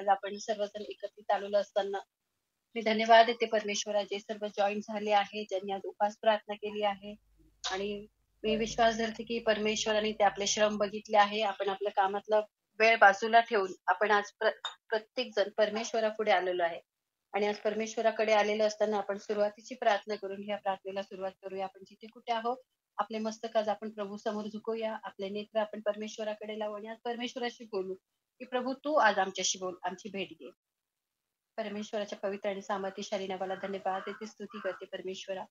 आज आपण सर्वजण एकत्रित आलेलो असताना मी धन्यवाद देते परमेश्वरा, जे सर्व जॉईन झाले आहे, ज्यांनी आज उपास प्रार्थना केली आहे. आणि मी विश्वास धरते की परमेश्वराने ते आपले श्रम बघितले आहे. आपण आपल्या कामातला वेळ बाजूला ठेवून आपण आज प्रत्येक जण परमेश्वरापुढे आलेलो आहे. आणि आज परमेश्वराकडे आलेलो असताना आपण सुरुवातीची प्रार्थना करून ह्या प्रार्थनेला सुरुवात करूया. आपण जिथे कुठे आहोत, आपले मस्तक आज आपण प्रभू समोर झुकवूया. आपले नेत्र आपण परमेश्वराकडे लावू आणि आज परमेश्वराशी बोलू की प्रभू तू आज आमच्याशी बोल, आमची भेट घे. परमेश्वराच्या पवित्र आणि सामर्थ्यशाली नावाला धन्यवाद देते, स्तुती करते परमेश्वरा.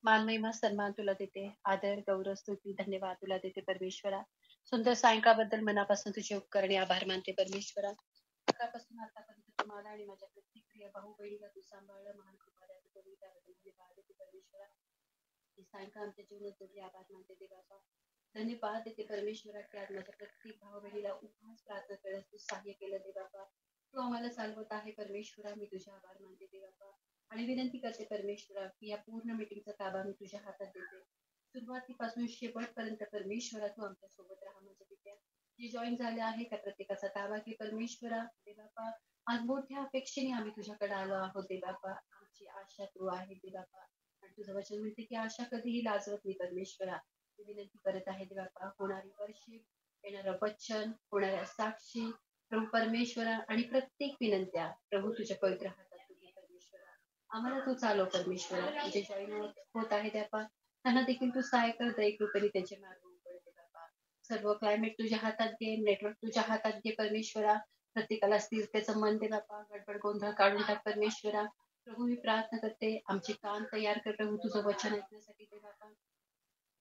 मान महिमा सन्मान तुला देते, आदर गौरव स्तुती धन्यवाद तुला देते परमेश्वरा. सुंदर सायंकाळबद्दल मनापासून तुझे उपकार आणि आभार मानते परमेश्वरा. सकाळपासून आतापर्यंत तुम्हाला आणि माझ्या प्रत्येक प्रिय भाऊ बहिणीला तू सांभाळलं, महान कृपा द्यावी करून त्याबद्दल धन्यवाद देते परमेश्वरा. ही सायंकाळ आमच्या जीवनात तुझे आभार मानते देवाचा. धन्यवाद देते परमेश्वरा की आज माझ्या प्रत्येक भाऊ बहिणीला उपवास प्रार्थना करण्यास तू सहाय्य केलं देवाचा. तू आम्हाला चालवत आहे परमेश्वरा, मी तुझे आभार मानते देवाचा. आणि विनंती करते परमेश्वरा की या पूर्ण मीटिंगचा ताबा मी तुझ्या हातात देते. सुरुवातीपासून शेवटपर्यंत परमेश्वरा तू आमच्या सोबत राहा. माझ्या पित्या जे जॉईन झाले आहे त्या प्रत्येकाचा ताबा घे परमेश्वरा. देवापा आज मोठ्या अपेक्षेने आम्ही तुझ्याकडे आलो आहोत देवापा. आमची आशा तू आहे देवापा. आणि तुझं वचन म्हणते की आशा कधीही लाजवत नाही परमेश्वरा. मी विनंती करत आहे देवापा, होणारी वर्षी येणारं वचन, होणाऱ्या साक्षी प्रभू परमेश्वरा आणि प्रत्येक विनंत्या प्रभू तुझ्या पवित्र हातात तुझे परमेश्वरा. आम्हाला तू चालव परमेश्वरा. जे जॉईन होत आहे देवापा त्यांना देखील तू सहाय्य कर, दया कृपेने त्यांचे मार्ग उघड देवापा. सर्व क्लायमेट तुझ्या हातात घे, नेटवर्क तुझ्या हातात घे परमेश्वरा. प्रत्येकाला स्थिरतेचं मन दे बापा, गडबड गोंधळ काढून टाक परमेश्वरा. प्रभू मी प्रार्थना करते, आमचे कान तयार कर प्रभू तुझं वचन ऐकण्यासाठी दे बापा.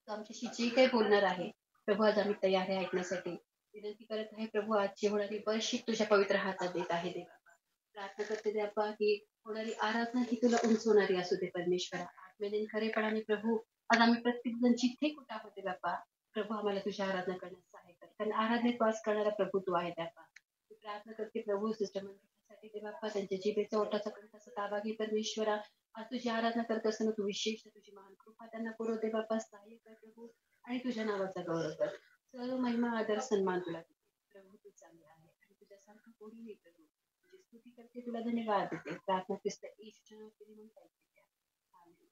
तू आमच्याशी जे काही बोलणार आहे प्रभू आज आम्ही तयार आहे ऐकण्यासाठी. विनंती करत आहे प्रभू, आजची होणारी वर्षिक तुझ्या पवित्र हातात देत आहे देवा. प्रार्थना करते देवा की होणारी आराधना ही तुला उंचवणारी असू दे परमेश्वरा. आत्मेने खरेपणाने प्रभू आज आम्ही प्रत्येक जण जिथे कुठे आहोत बापा, प्रभू आम्हाला तुझ्या आराधना करण्यास सहाय्य कर, कारण आराधनेत वास करणारा प्रभू तू आहे बापा. मी प्रार्थना करते प्रभू सिस्टम साठी दे बापा, त्यांच्या जिभेचा ओठाचा कंठाचा ताबा घे परमेश्वरा. आज तुझी आराधना करत असताना तू विशेष तुझी महान कृपा त्यांना पुरव दे बापा, सहाय्य कर प्रभू आणि तुझ्या नावाचा गौरव कर. सर्व महिमा आदर सन्मान तुला देते प्रभू. तू चांगला आहे आणि तुझ्यासारखं कोणी नाही प्रभू. तुझी स्तुती करते, तुला धन्यवाद देते. प्रार्थना ख्रिस्त येशूच्या नावाने म्हणता येते. आमेन.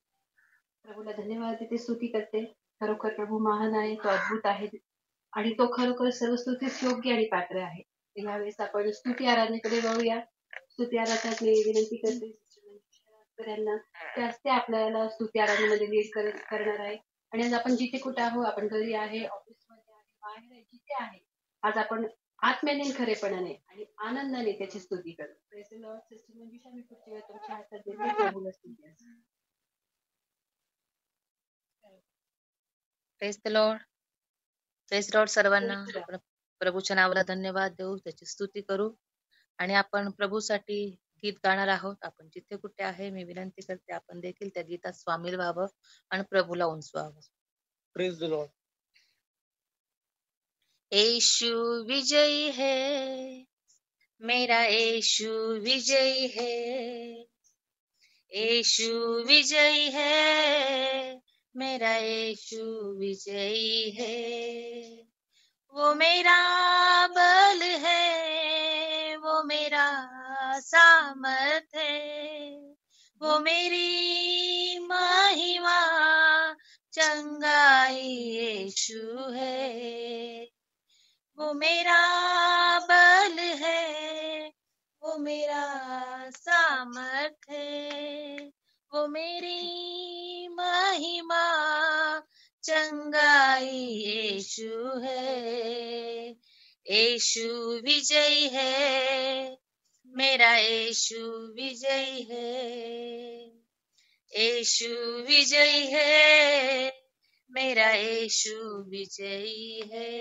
प्रभूला धन्यवाद देते, स्तुती करते. खरोखर प्रभू महान आहे, तो अद्भुत आहे आणि तो खरोखर सर्व स्तुतीस योग्य आणि पात्र आहे. यावेळेस आपण स्तुती आराधनेकडे वळूया. स्तुती आराधनात मी विनंती करते यांना ते आपल्याला स्तुती आराधनेमध्ये लीड करणार आहे. आणि आज आपण जिथे कुठे आहोत, आपण घरी आहे, ऑफिसमध्ये आहे, बाहेर आहे, जिथे आहे, आज आपण आत्म्याने खरेपणाने आणि आनंदाने त्याची स्तुती करू. Praise the Lord. सिस्टर मंजुषा, मी पुढची वेळ तुमच्या हातात देते. प्रभूला स्तुती असो. Praise the Lord. Praise Lord सर्वांना. आपण प्रभूच्या नावाला धन्यवाद देऊ, त्याची स्तुती करू आणि आपण प्रभूसाठी गीत गाणार आहोत. आपण जिथे कुठे आहे, मी विनंती करते आपण देखील त्या गीतात सामील व्हावं आणि प्रभूला उंचवावं. Praise the Lord. यीशु विजयी है, मेरा यीशु विजयी है, यीशु विजयी है, मेरा यीशु विजयी है. वो मेरा बल है, वो मेरा सामर्थ है, वो मेरी महिमा चंगाई यीशु है. वो मेरा बल है, वो मेरा सामर्थ है, वो मेरी महिमा चंगाई यीशु है. यीशु विजयी है, मेरा यीशु विजयी है, यीशु विजयी है, मेरा यीशु विजयी है.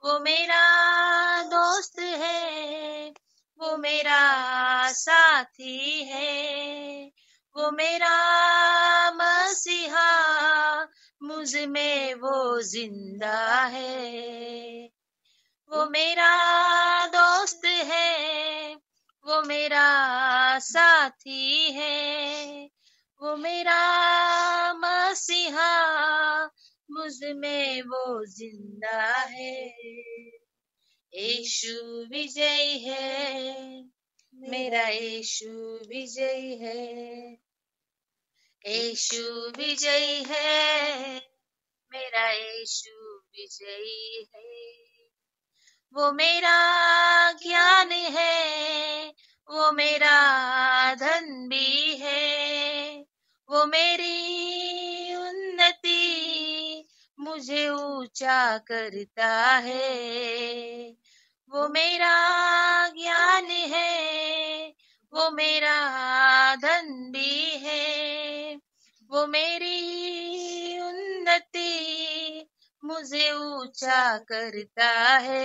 वो मेरा दोस्त है, वो मेरा साथी है, वो मेरा मसीहा, मुझ में वो जिंदा है. वो मेरा दोस्त है, वो मेरा साथी है, वो मेरा मसीहा, मुझ में वो जिंदा है. यीशु विजयी है, मेरा यीशु विजयी है। यीशु विजयी है, मेरा यीशु विजयी है। वो मेरा ज्ञान है, वो मेरा धन भी है, वो मेरी उन्नति मुझे ऊंचा करता है। वो मेरा ज्ञान है, वो मेरा धन भी है, वो मेरी उन्नति मुझे ऊंचा करता है।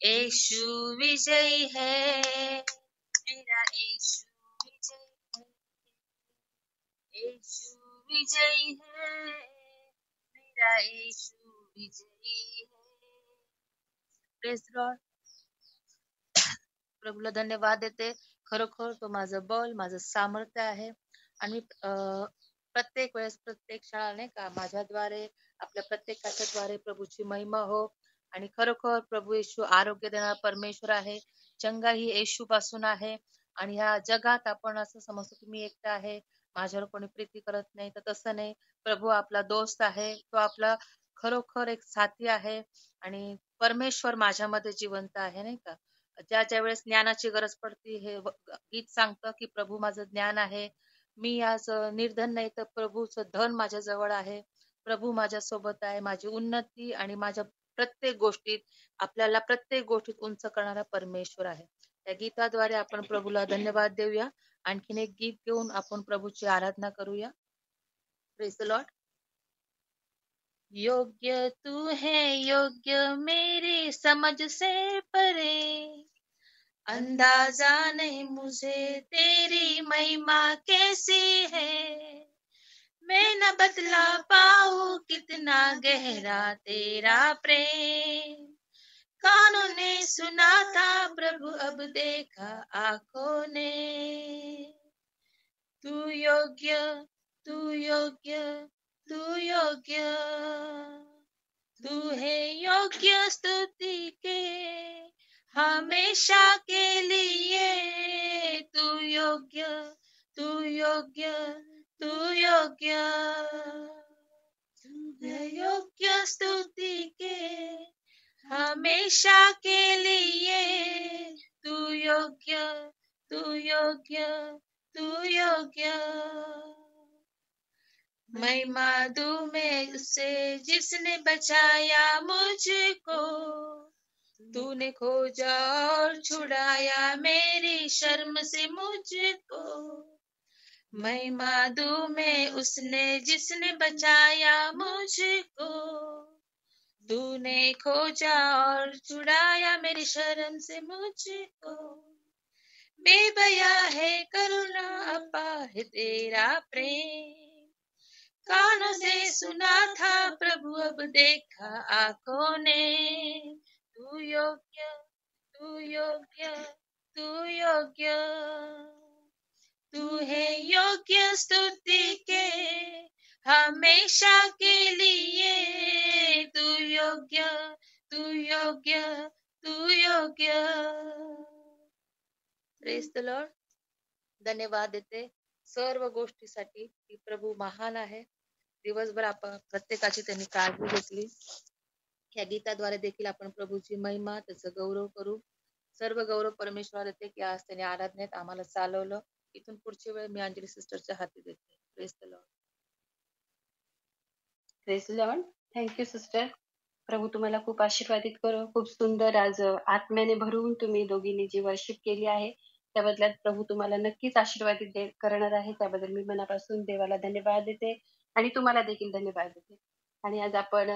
यीशु विजयी है, मेरा यीशु विजयी है। यीशु विजयी है, मेरा यीशु विजयी है। Praise Lord. प्रभूला धन्यवाद देते. खरोखर तो माझं बल, माझं सामर्थ्य आहे. आणि प्रत्येक वेळेस प्रत्येक शाळा नाही का माझ्याद्वारे आपल्या प्रत्येकाच्या द्वारे प्रभूची महिमा हो. आणि खरोखर प्रभू येशू आरोग्य देणारा परमेश्वर आहे. चंगा ही येशू पासून आहे. आणि ह्या जगात आपण असं समजतो की मी एकटा आहे, माझ्यावर कोणी प्रीती करत नाही, तर तसं नाही. प्रभू आपला दोस्त आहे, तो आपला खरोखर एक साथी आहे. आणि परमेश्वर माझ्यामध्ये जिवंत आहे नाही का. ज्या ज्या वेळेस ज्ञानाची गरज पडते हे गीत सांगतं की प्रभू माझं ज्ञान आहे. मी आज निर्धन नाही तर प्रभूचं धन माझ्या जवळ आहे. प्रभू माझ्या सोबत आहे. माझी उन्नती आणि माझ्या प्रत्येक गोष्टीत आपल्याला प्रत्येक गोष्टीत उंच करणारा परमेश्वर आहे. त्या गीताद्वारे आपण प्रभूला धन्यवाद देऊया. आणखीन एक गीत घेऊन आपण प्रभूची आराधना करूया. Praise the Lord. योग्य तू है योग्य मेरी समझ से परे, अंदाजा नहीं मुझे तेरी महिमा कैसी है। मैं न बतला पाऊं कितना गहरा तेरा प्रेम, कानों ने सुना था प्रभु अब देखा आंखों ने। तू योग्य, तू योग्य, तू योग्य, तू है योग्य स्तुति के हमेशा के लिए। तू योग्य, तू योग्य, तू योग्य, तू है योग्य स्तुति के हमेशा के लिए। तू योग्य, तू योग्य, तू योग्य। महिमा दूं मैं उससे जिसने बचाया मुझको, तूने खोजा और छुड़ाया मेरी शर्म से मुझको। महिमा दूं मैं उसने जिसने बचाया मुझको, तूने खोजा और छुड़ाया मेरी शर्म से मुझको। बेबया है करुणा अपार है तेरा प्रेम, कानों से सुना था प्रभु अब देखा आंखों ने। तू योग्य, तू योग्य, तू योग्य, तू है योग्य स्तुति के हमेशा के लिए। तू योग्य, तू योग्य, तू योग्य। Praise the Lord. धन्यवाद देते सर्व गोष्टीसाठी की प्रभू महान आहे. दिवसभर आपण प्रत्येकाची त्यांनी काळजी घेतली. या गीताद्वारे देखील आपण प्रभूची महिमा त्याचं गौरव करू. सर्व गौरव परमेश्वर देते की आज त्यांनी आराधनेत आम्हाला चालवलं. इथून पुढची वेळ मी अंजली सिस्टरच्या हाती देते. Praise the Lord. Praise Lord. Thank you sister. प्रभू तुम्हाला खूप आशीर्वादित करो. खूप सुंदर आज आत्म्याने भरून तुम्ही दोघींनी जी वर्शिप केली आहे त्याबद्दल प्रभू तुम्हाला नक्कीच आशीर्वादित करणार आहे. त्याबद्दल मी मनापासून देवाला धन्यवाद देते आणि तुम्हाला देखील धन्यवाद देते. आणि आज आपण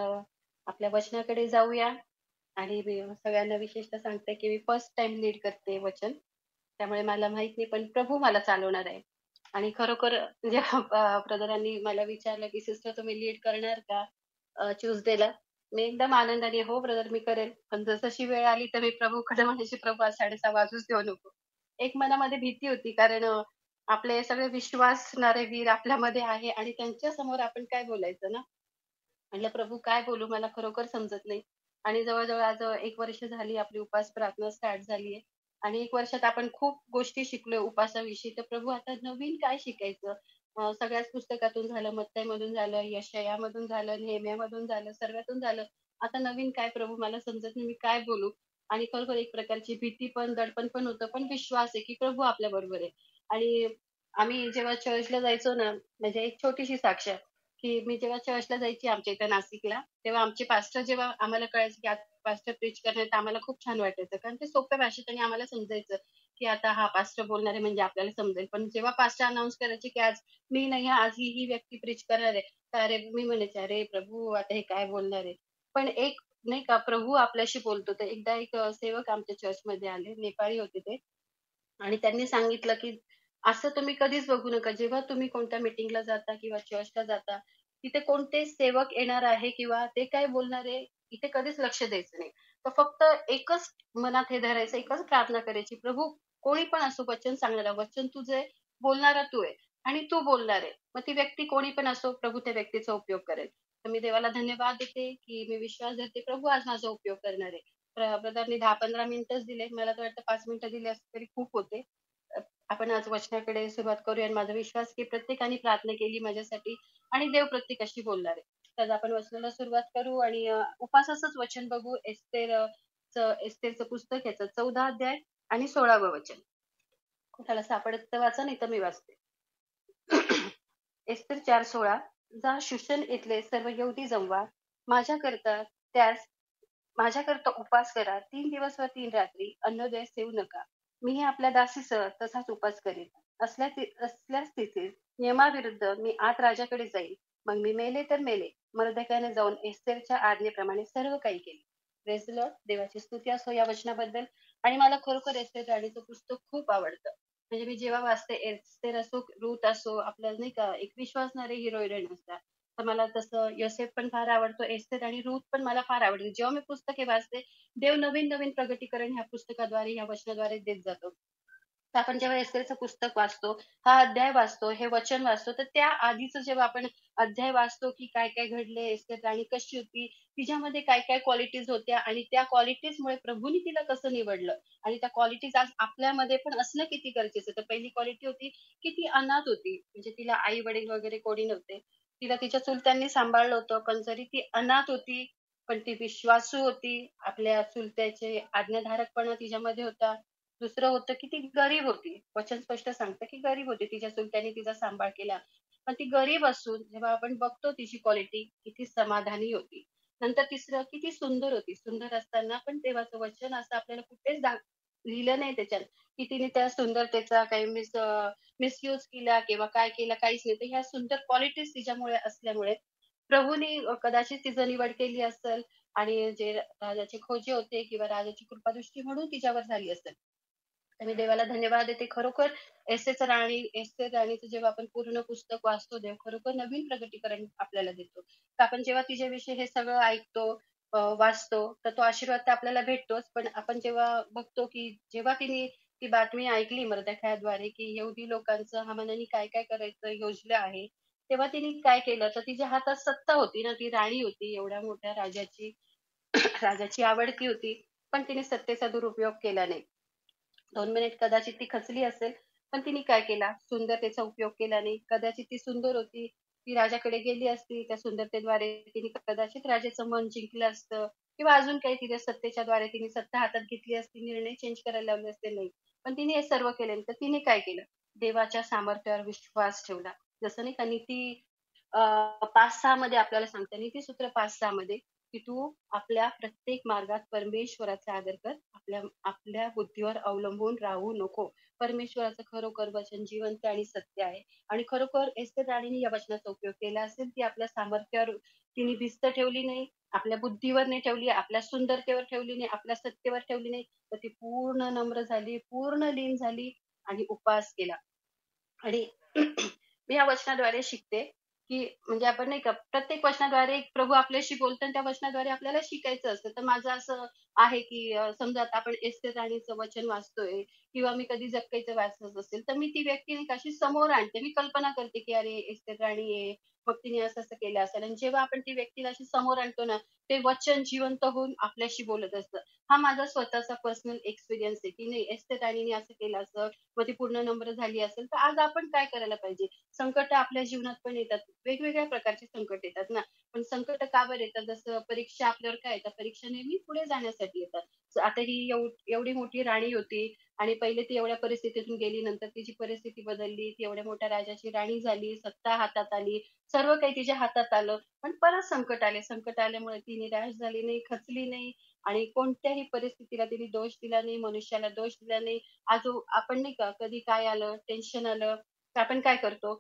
आपल्या वचनाकडे जाऊया. आणि मी सगळ्यांना विशेषतः सांगते की मी फर्स्ट टाइम लीड करते वचन, त्यामुळे मला माहित नाही पण प्रभू मला चालवणार आहे. आणि खरोखर जेव्हा ब्रदरांनी मला विचारलं की सिस्टर तुम्ही लीड करणार का ट्यूसडेला, मी एकदम आनंदाने हो ब्रदर मी करेल, पण जशी वेळ आली तर मी प्रभूकडे म्हणायची प्रभू आज 6:30 वाजूच देऊ नको. एक मनामध्ये भीती होती कारण आपले सगळे विश्वासणारे वीर आपल्यामध्ये आहे आणि त्यांच्या समोर आपण काय बोलायचं ना. म्हटलं प्रभू काय बोलू मला खरोखर समजत नाही. आणि जवळ-जवळ आज 1 वर्ष झाली आपली उपास प्रार्थना स्टार्ट झाली आहे. आणि 1 वर्षात आपण खूप गोष्टी शिकलोय उपासाविषयी. तर प्रभू आता नवीन काय शिकायचं? सगळ्याच पुस्तकातून झालं, मत्तईमधून झालं, यशायामधून झालं, नेहम्यामधून झालं, सर्वातून झालं. आता नवीन काय प्रभू मला समजत नाही मी काय बोलू? आणि खरोखर एक प्रकारची भीती पण, दडपण पण होतं, पण विश्वास आहे की प्रभू आपल्याबरोबर आहे. आणि आम्ही जेव्हा चर्चला जायचो ना, म्हणजे एक छोटीशी साक्ष आहे, की मी जेव्हा चर्चला जायची आमच्या इथं नाशिकला, तेव्हा आमचे पास्टर जेव्हा आम्हाला कळायचं की आज पास्टर प्रीच करणार तर आम्हाला खूप छान वाटायचं. कारण ते सोप्या भाषेत आणि आम्हाला समजायचं, की आता हा पास्टर बोलणार आहे म्हणजे आपल्याला समजेल. पण जेव्हा पास्टर अनाउन्स करायचे की आज मी नाही आहे, आज ही व्यक्ती प्रीच करणार आहे. तर अरे मी म्हणायचे, "अरे प्रभू आता हे काय बोलणार आहे?" पण एक नाही का प्रभू आपल्याशी बोलतो. तर एकदा एक सेवक आमच्या चर्चमध्ये आले. नेपाळी होते ते. आणि त्यांनी सांगितलं, की असं तुम्ही कधीच बघू नका. जेव्हा तुम्ही कोणत्या मीटिंगला जाता किंवा चर्चला जाता, तिथे कोणते सेवक येणार आहे किंवा ते काय बोलणार आहे, इथे कधीच लक्ष द्यायचं नाही. तर फक्त एकच मनात हे धरायचं, एकच प्रार्थना करायची, प्रभू कोणी पण असो वचन सांगणारा, वचन तुझं आहे, बोलणारा तू आहे आणि तू बोलणार आहे. मग ती व्यक्ती कोणी पण असो, प्रभू त्या व्यक्तीचा उपयोग करेल. तर मी देवाला धन्यवाद देते, की मी विश्वास धरते, प्रभू आज माझा उपयोग करणार आहे. ब्रदरनी 10-15 मिनिटंच दिले. मला तर वाटतं 5 मिनिटं दिली असती तरी खूप होते. अ, आपण आज वचनाकडे सुरुवात करूया आणि माझा विश्वास की प्रत्येकाने प्रार्थना केली माझ्यासाठी आणि देव प्रत्येकाशी बोलणार आहे. तर आपण वचनाला सुरुवात करू आणि उपासाचंच वचन बघू. एस्थेरचं पुस्तक याचं 14 अध्याय आणि 16वं वचन. कुणाला सापडत तर वाचा, नाही तर मी वाचते. एस्तेर 4:16 जा शूशन इथले सर्व यहुदी जमवा. माझ्याकरता त्यास माझ्याकरता उपवास करा. 3 दिवस व 3 रात्री अन्नद्रव्य सेवू नका. मीही आपल्या दासीसह तसाच उपवास करीन. असल्या स्थितीत नियमाविरुद्ध मी आत राजाकडे जाईल. मग मी मेले तर मेले. मर्दकाने जाऊन एस्थेरच्या आज्ञेप्रमाणे सर्व काही केले. Praise the Lord. देवाची स्तुती असो या वचनाबद्दल. आणि मला खरोखर एस्थेर राणीचं पुस्तक खूप आवडतं. म्हणजे मी जेव्हा वाचते एस्थेर असो, रूथ असो, आपल्याला नाही का एक विश्वासणारे हिरो हिरोईन असतात. तर मला तसं योसेफ पण फार आवडतो, एस्थेर आणि रूथ पण मला फार आवडते. जेव्हा मी पुस्तके वाचते, देव नवीन-नवीन प्रगतीकरण ह्या पुस्तकाद्वारे, ह्या वचनाद्वारे देत जातो. तर आपण जेव्हा एस्थेरचं पुस्तक वाचतो, हा अध्याय वाचतो, हे वचन वाचतो, तर त्या आधीचं जेव्हा आपण अध्याय वाचतो, की काय-काय घडले, एस्थेर राणी कशी होती, तिच्यामध्ये काय-काय क्वालिटीज होत्या आणि त्या क्वालिटीजमुळे प्रभूने तिला कसं निवडलं आणि त्या क्वालिटीज आज आपल्यामध्ये पण असणं किती गरजेचं आहे. तर पहिली क्वालिटी होती, की ती अनाथ होती. म्हणजे तिला आई-वडील वगैरे कोणी नव्हते. तिला तिच्या चुलत्यांनी सांभाळलं होतं, पण जरी ती अनाथ होती, पण ती विश्वासू होती. आपल्या चुलत्याचे आज्ञाधारकपणा तिच्यामध्ये होता. दुसरं होतं, की ती गरीब होती. वचन स्पष्ट सांगतं, की गरीब होती. तिच्या चुलत्याने तिचा सांभाळ केला. पण ती गरीब असून जेव्हा आपण बघतो तिची क्वालिटी, किती समाधानी होती. नंतर तिसरं, किती सुंदर होती. सुंदर असताना पण देवाचं वचन असं आपल्याला कुठेच लिहिलं नाही त्याच्यात, की तिने त्या सुंदरतेचा काही मिसयूज केला किंवा काय केला, काहीच नाही. तर ह्या सुंदर क्वालिटीज तिच्यामुळे असल्यामुळे प्रभूने कदाचित तिचं निवड केली असेल आणि जे राजाचे खोजे होते किंवा राजाची कृपादृष्टी म्हणून तिच्यावर झाली असेल. तर मी देवाला धन्यवाद देते. खरोखर एस्थेर राणीचं जेव्हा आपण पूर्ण पुस्तक वाचतो, देव खरोखर नवीन प्रगतीकरण आपल्याला देतो. तर आपण जेव्हा तिच्याविषयी हे सगळं ऐकतो, वाचतो, तर तो आशीर्वाद तर आपल्याला भेटतोच. पण आपण जेव्हा बघतो, की जेव्हा तिने ती बातमी ऐकली मर्दखायाद्वारे, की यहुदी लोकांचं हामानाने काय-काय करायचं योजलं आहे. तेव्हा तिने काय केलं, तर तिच्या हातात सत्ता होती ना, ती राणी होती एवढ्या मोठ्या राजाची. राजाची आवडती होती, पण तिने सत्तेचा दुरुपयोग केला नाही. 2 मिनिट कदाचित ती खचली असेल, पण तिने काय केला, सुंदरतेचा उपयोग केला नाही. कदाचित ती सुंदर होती, ती राजाकडे गेली असती. त्या सुंदरतेद्वारे तिने कदाचित राजाचं मन जिंकलं असतं किंवा अजून काही तिच्या सत्तेच्याद्वारे तिने सत्ता हातात घेतली असती, निर्णय चेंज करायला लावले असते, नाही. पण तिने हे सर्व केले नाही. तर तिने काय केलं, देवाच्या सामर्थ्यावर विश्वास ठेवला. जसं नाही का नीती 5-6 मध्ये आपल्याला सांगतं, नीतीसूत्र 5-6 मध्ये, की तू आपल्या प्रत्येक मार्गात परमेश्वराचा आदर कर. आपल्या आपल्या बुद्धीवर अवलंबून राहू नको. परमेश्वराचं खरोखर वचन जिवंत आणि सत्य आहे. आणि खरोखर एस्तेर राणीने या वचनाचा उपयोग केला असेल. ती आपल्या सामर्थ्यावर तिने भिस्त ठेवली नाही. आपल्या बुद्धीवर नाही ठेवली, आपल्या सुंदरतेवर ठेवली नाही, आपल्या सत्तेवर ठेवली नाही. तर ती पूर्ण नम्र झाली, पूर्ण लीन झाली आणि उपवास केला. आणि मी या वचनाद्वारे शिकते, की म्हणजे आपण नाही का प्रत्येक वचनाद्वारे प्रभू आपल्याशी बोलतो आणि त्या वचनाद्वारे आपल्याला शिकायचं असतं. तर माझं असं आहे, की समजा आता आपण एस्तेर राणीचं वचन वाचतोय किंवा मी कधी जक्कईचं वाचत असेल, तर मी ती व्यक्ती नाही का अशी समोर आणते. मी कल्पना करते, की अरे एस्तेर राणी आहे, मग तिने असं-असं केलं असेल आणि जेव्हा आपण ती व्यक्तीला अशी समोर आणतो ना, ते वचन जिवंत होऊन आपल्याशी बोलत असतं. हा माझा स्वतःचा पर्सनल एक्सपिरियन्स आहे, की नाही एस्तेर राणीने असं केलं असं, मग ती पूर्ण नम्र झाली असेल, तर आज आपण काय करायला पाहिजे? संकटं आपल्या जीवनात पण येतात. वेगवेगळ्या प्रकारचे संकट येतात ना. पण संकटं का बरं येतात? जसं परीक्षा आपल्यावर काय येतात? परीक्षा नेहमी पुढे जाण्यासाठी येतात. आता ही एवढी मोठी राणी होती आणि पहिले ती एवढ्या परिस्थितीतून गेली. नंतर तिची परिस्थिती बदलली. ती एवढ्या मोठ्या राजाची राणी झाली. सत्ता हातात आली. सर्व काही तिच्या हातात आलं. पण परत संकट आले. संकट आल्यामुळे ती निराश झाली नाही, खचली नाही आणि कोणत्याही परिस्थितीला तिने दोष दिला नाही, मनुष्याला दोष दिला नाही. आपण नाही का कधी काय आलं, टेन्शन आलं, तर आपण काय करतो?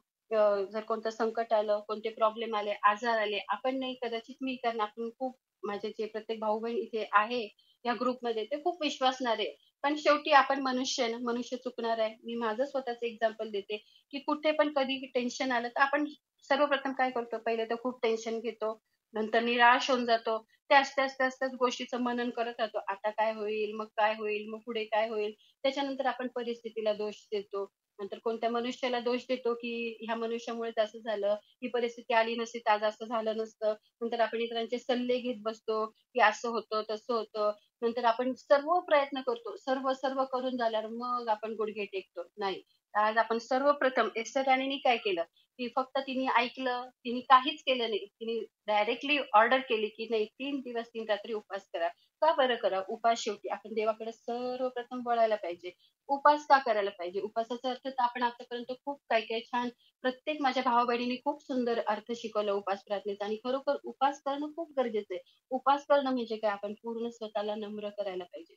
जर कोणतं संकट आलं, कोणते प्रॉब्लेम आले, आजार आले, आपण नाही कदाचित मी कारण आपण खूप माझे जे प्रत्येक भाऊ-बहीण इथे आहे या ग्रुपमध्ये ते खूप विश्वासणारे आहे. पण शेवटी आपण मनुष्य आहे ना, मनुष्य चुकणार आहे. मी माझं स्वतःचं एक्झाम्पल देते, की कुठे पण कधी टेन्शन आलं तर आपण सर्वप्रथम काय करतो? पहिले तर खूप टेन्शन घेतो. नंतर निराश होऊन जातो. त्याच गोष्टीचं मनन करत राहतो. आता काय होईल? मग काय होईल? मग पुढे काय होईल? त्याच्यानंतर आपण परिस्थितीला दोष देतो. नंतर कोणत्या मनुष्याला दोष देतो, की ह्या मनुष्यामुळेच असं झालं. ही परिस्थिती आली नसती तर आज असं झालं नसतं. नंतर आपण इतरांचे सल्ले घेत बसतो, की असं होतं, तसं होतं. नंतर आपण सर्व प्रयत्न करतो. सर्व करून झाल्यावर मग आपण गुडघे टेकतो. नाही. आज आपण सर्वप्रथम एस्टर राणीने काय केलं, की फक्त तिने ऐकलं, तिने काहीच केलं नाही. तिने डायरेक्टली ऑर्डर केली, की नाही 3 दिवस 3 रात्री उपवास करा. का बरं करा? उपास शेवटी आपण देवाकडे सर्वप्रथम वळायला पाहिजे. उपास का करायला पाहिजे? उपासाचा अर्थ तर आपण आतापर्यंत खूप काही-काही छान प्रत्येक माझ्या भावा-बहिणींनी खूप सुंदर अर्थ शिकवला उपास प्रार्थनेचा आणि खरोखर उपास करणं खूप गरजेचं आहे. उपास करणं म्हणजे काय? आपण पूर्ण स्वतःला नम्र करायला पाहिजे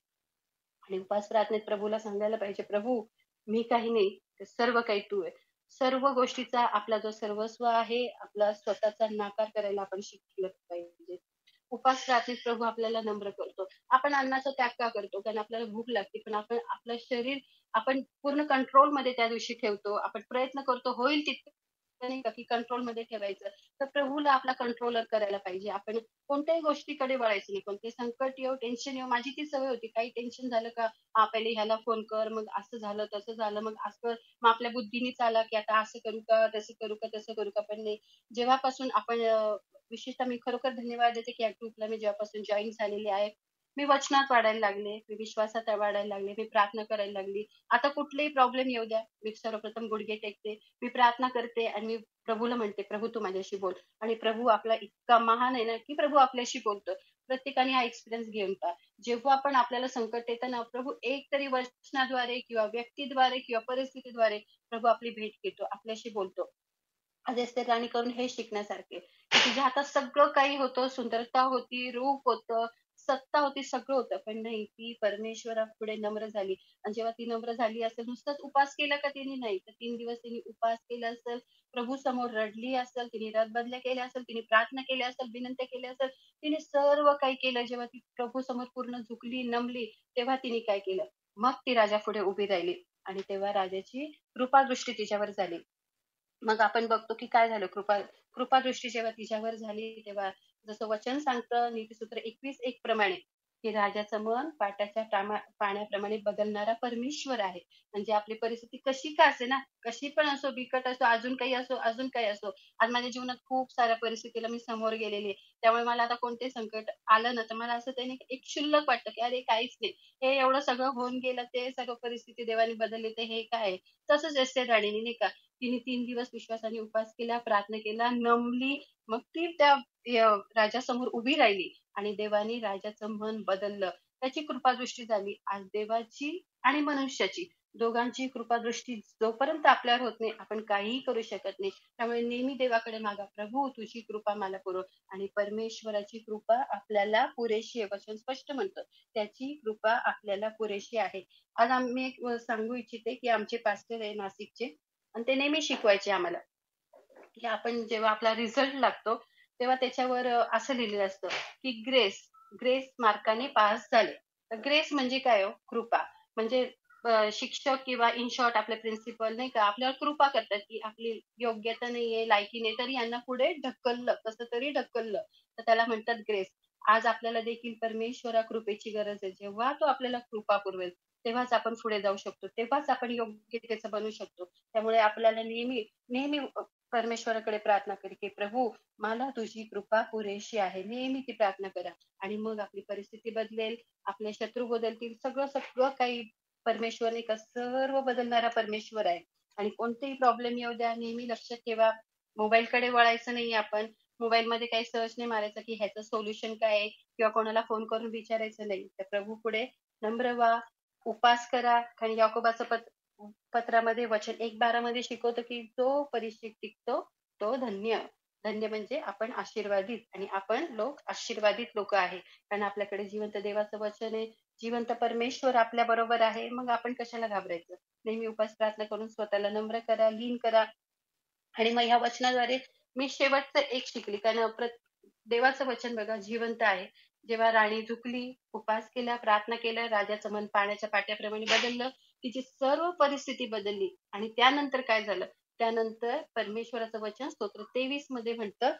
आणि उपास प्रार्थनेत प्रभूला सांगायला पाहिजे, "प्रभू, मी काही नाही, ते सर्व काही तू आहे." सर्व गोष्टीचा आपला जो सर्वस्व आहे, आपला स्वतःचा नाकार करायला आपण शिकलं पाहिजे. उपास रात्री प्रभू आपल्याला नम्र करतो. आपण अन्नाचा त्याग का करतो? कारण आपल्याला भूक लागते. पण आपण आपलं शरीर आपण पूर्ण कंट्रोलमध्ये त्या दिवशी ठेवतो. आपण प्रयत्न करतो होईल तितकं नाही का, की कंट्रोलमध्ये ठेवायचं. तर प्रभूला आपला कंट्रोलर करायला पाहिजे. आपण कोणत्याही गोष्टीकडे वळायचं नाही. कोणते संकट येवो, टेन्शन येवो, माझी ती सवय होती. काही टेन्शन झालं का, पहिले ह्याला फोन कर, मग असं झालं, तसं झालं, मग असं मग आपल्या बुद्धीने आला, की आता असं करू का, तसं करू का, तसं करू का? पण नाही. जेव्हापासून आपण विशेषतः मी खरोखर धन्यवाद देते, की या ग्रुपला मी जेव्हापासून जॉइन झालेली आहे. मी वचनात वाढायला लागले, मी विश्वासात वाढायला लागले, मी प्रार्थना करायला लागली. आता कुठलेही प्रॉब्लेम येऊ द्या, मी सर्वप्रथम गुडघे टेकते, मी प्रार्थना करते आणि मी प्रभूला म्हणते, "प्रभू तू माझ्याशी बोल." आणि प्रभू आपला इतका महान आहे ना, की प्रभू आपल्याशी बोलतो. प्रत्येकाने हा एक्सपिरियन्स घेऊन पहा. जेव्हा पण आपल्याला संकट येतं ना, प्रभू एक तरी वचनाद्वारे किंवा व्यक्तीद्वारे किंवा परिस्थितीद्वारे प्रभू आपली भेट घेतो, आपल्याशी बोलतो. अजेस ते राणीकडून हे शिकण्यासारखे की तुझ्या हातात सगळं काही होतं, सुंदरता होती, रूप होतं, सत्ता होती, सगळं होतं. पण नाही, ती परमेश्वरापुढे नम्र झाली आणि जेव्हा ती नम्र झाली असेल, नुसताच उपास केला का तिने? नाही. तर 3 दिवस तिने उपास केला असेल, प्रभूसमोर रडली असेल, तिने रदबदल्या केल्या असेल, तिने प्रार्थना केल्या असेल, विनंत्या केल्या असेल. तिने सर्व काही केलं. जेव्हा ती प्रभूसमोर पूर्ण झुकली, नमली, तेव्हा तिने काय केलं? मग ती राजापुढे उभी राहिली आणि तेव्हा राजाची कृपादृष्टी तिच्यावर झाली. मग आपण बघतो की काय झालं कृपादृष्टी जेव्हा तिच्यावर झाली तेव्हा जसं वचन सांगतं नीतिसूत्र 21:1 प्रमाणे, की राजाचं मन पाण्याप्रमाणे बदलणारा परमेश्वर आहे. म्हणजे आपली परिस्थिती कशी का असेना, कशी पण असो, बिकट असो, अजून काही असो, अजून काही असो. आज माझ्या जीवनात खूप साऱ्या परिस्थितीला मी समोर गेलेली आहे. त्यामुळे मला आता कोणतेही संकट आलं ना, तर मला असं त्याने एक क्षुल्लक वाटतं, की अरे काहीच नाही. हे एवढं सगळं होऊन गेलं, ते सर्व परिस्थिती देवाने बदलली, तर हे काय आहे? तसंच एस्टेर राणीने नाही का तिने 3 दिवस विश्वासाने उपवास केला, प्रार्थना केला, नमली. मग ती त्या राजासमोर उभी राहिली आणि देवाने राजाचं मन बदललं. त्याची कृपादृष्टी झाली. आज देवाची आणि मनुष्याची दोघांची कृपादृष्टी जोपर्यंत आपल्यावर होत नाही, आपण काहीही करू शकत नाही. त्यामुळे नेहमी देवाकडे मागा, "प्रभू तुझी कृपा मला पुरव." आणि परमेश्वराची कृपा आपल्याला पुरेशी आहे. वचन स्पष्ट म्हणतं, त्याची कृपा आपल्याला पुरेशी आहे. आज आम्ही एक सांगू इच्छिते, की आमचे पास्टर आहे नाशिकचे आणि ते नेहमी शिकवायचे आम्हाला, की आपण जेव्हा आपला रिझल्ट लागतो, तेव्हा त्याच्यावर असं लिहिलेलं असतं, की ग्रेस मार्काने पास झाले. तर ग्रेस म्हणजे काय हो? कृपा. म्हणजे शिक्षक किंवा इन शॉर्ट आपले प्रिन्सिपल नाही का, आपल्यावर कृपा करतात, की आपली योग्यता नाहीये, लायकी नाही, तरी यांना पुढे ढकललं, कसं तरी ढकललं. तर त्याला म्हणतात ग्रेस. आज आपल्याला देखील परमेश्वरा कृपेची गरज आहे. जेव्हा तो आपल्याला कृपा पुरवेल, तेव्हाच आपण पुढे जाऊ शकतो. तेव्हाच आपण योग्यतेचं बनू शकतो. त्यामुळे आपल्याला नेहमी, नेहमी परमेश्वराकडे प्रार्थना करा, की प्रभू मला तुझी कृपा पुरेशी आहे. नेहमी ती प्रार्थना करा आणि मग आपली परिस्थिती बदलेल, आपले शत्रू बदलतील. सगळं, सगळं काही परमेश्वर एक सर्व बदलणारा परमेश्वर आहे आणि कोणतेही प्रॉब्लेम येऊ द्या, नेहमी लक्षात ठेवा, मोबाईलकडे वळायचं नाही आपण. मोबाईलमध्ये काही सर्च नाही मारायचं, की ह्याचं सोल्युशन काय आहे किंवा कोणाला फोन करून विचारायचं नाही. तर प्रभूपुढे नम्र व्हा, उपास करा. कारण याकोबाचं पत्रामध्ये वचन 1:12 मध्ये शिकवतं, की जो परिचित टिकतो तो धन्य. धन्य म्हणजे आपण आशीर्वादित आणि आपण आशीर्वादित लोक आहे. कारण आपल्याकडे जिवंत देवाचं वचन आहे, जिवंत परमेश्वर आपल्या बरोबर आहे. मग आपण कशाला घाबरायचं? नेहमी उपास प्रार्थना करून स्वतःला नम्र करा, लीन करा आणि मग ह्या वचनाद्वारे मी शेवटचं एक शिकली. कारण देवाचं वचन बघा जिवंत आहे. जेव्हा राणी झुकली, उपास केला, प्रार्थना केल्या, राजाचं मन पाण्याच्या पाट्याप्रमाणे बदललं. तिची सर्व परिस्थिती बदलली आणि त्यानंतर काय झालं? त्यानंतर परमेश्वराचं वचन स्तोत्र 23 मध्ये म्हणतं,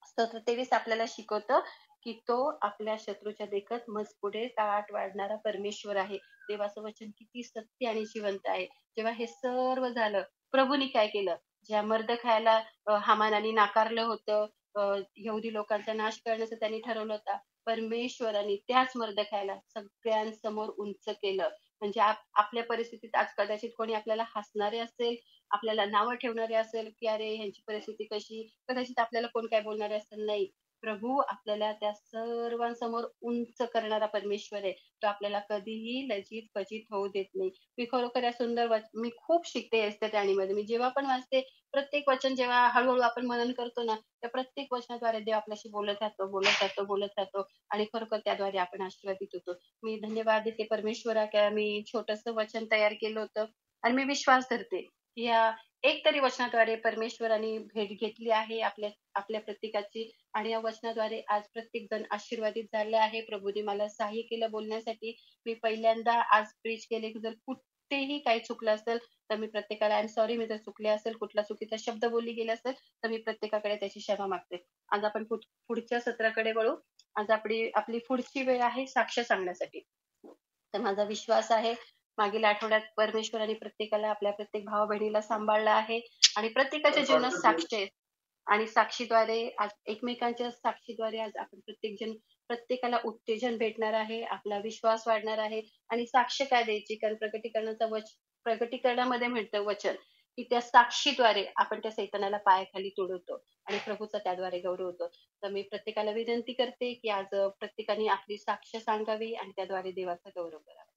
स्तोत्र 23 आपल्याला शिकवतं, की तो आपल्या शत्रूच्या देखत पुढे ताट वाढणारा परमेश्वर आहे. देवाचं वचन किती सत्य आणि जिवंत आहे. जेव्हा हे सर्व झालं, प्रभूनी काय केलं? ज्या मर्दखायला हामानाने नाकारलं होतं, यहुदी लोकांचा नाश करण्याचं त्यांनी ठरवलं होतं. परमेश्वराने त्याच मर्दखायला सगळ्यांसमोर उंच केलं. म्हणजे आपल्या परिस्थितीत आज कदाचित कोणी आपल्याला हसणारे असेल, आपल्याला नावं ठेवणारे असेल, की "अरे, ह्यांची परिस्थिती कशी?" कदाचित आपल्याला कोण काय बोलणारे असेल. नाही. प्रभू आपल्याला त्या सर्वांसमोर उंच करणारा परमेश्वर आहे. तो आपल्याला कधीही लज्जित-फजित होऊ देत नाही. मी खरोखर या सुंदर मी खूप शिकते एस्तेर राणीमध्ये. मी जेव्हा पण वाचते, प्रत्येक वचन जेव्हा हळू आपण मनन करतो ना, त्या प्रत्येक वचनाद्वारे देव आपल्याशी बोलत राहतो, बोलत राहतो, बोलत राहतो आणि खरोखर त्याद्वारे आपण आशीर्वादित होतो. मी धन्यवाद देते परमेश्वरा, की मी छोटंसं वचन तयार केलं होतं आणि मी विश्वास धरते, की या एक तरी वचनाद्वारे परमेश्वराने भेट घेतली आहे आपल्या आपल्या प्रत्येकाची आणि या वचनाद्वारे आज प्रत्येक जण आशीर्वादित झाले आहे. प्रभूने मला सहाय्य केलं बोलण्यासाठी. मी पहिल्यांदा आज प्रीच केले, की जर कुठेही काही चुकलं असेल, तर मी प्रत्येकाला आय एम सॉरी. मी जर चुकले असेल, कुठला चुकीचा शब्द बोलली गेला असेल, तर मी प्रत्येकाकडे त्याची क्षमा मागते. आज आपण पुढच्या सत्राकडे वळू. आज आपली आपली पुढची वेळ आहे साक्ष सांगण्यासाठी. तर माझा विश्वास आहे, मागील आठवड्यात परमेश्वराने प्रत्येकाला, आपल्या प्रत्येक भावा-बहिणीला सांभाळलं आहे आणि प्रत्येकाच्या जीवनात साक्ष आहे. आणि साक्षीद्वारे आज एकमेकांच्या साक्षीद्वारे आज आपण प्रत्येकाला उत्तेजन भेटणार आहे, आपला विश्वास वाढणार आहे आणि साक्ष काय द्यायची? कारण प्रकटीकरणामध्ये म्हणतं वचन, की त्या साक्षीद्वारे आपण त्या सैतानाला पायाखाली तुडवतो आणि प्रभूचा त्याद्वारे गौरव होतो. तर मी प्रत्येकाला विनंती करते, की आज प्रत्येकाने आपली साक्ष सांगावी आणि त्याद्वारे देवाचा गौरव करावा.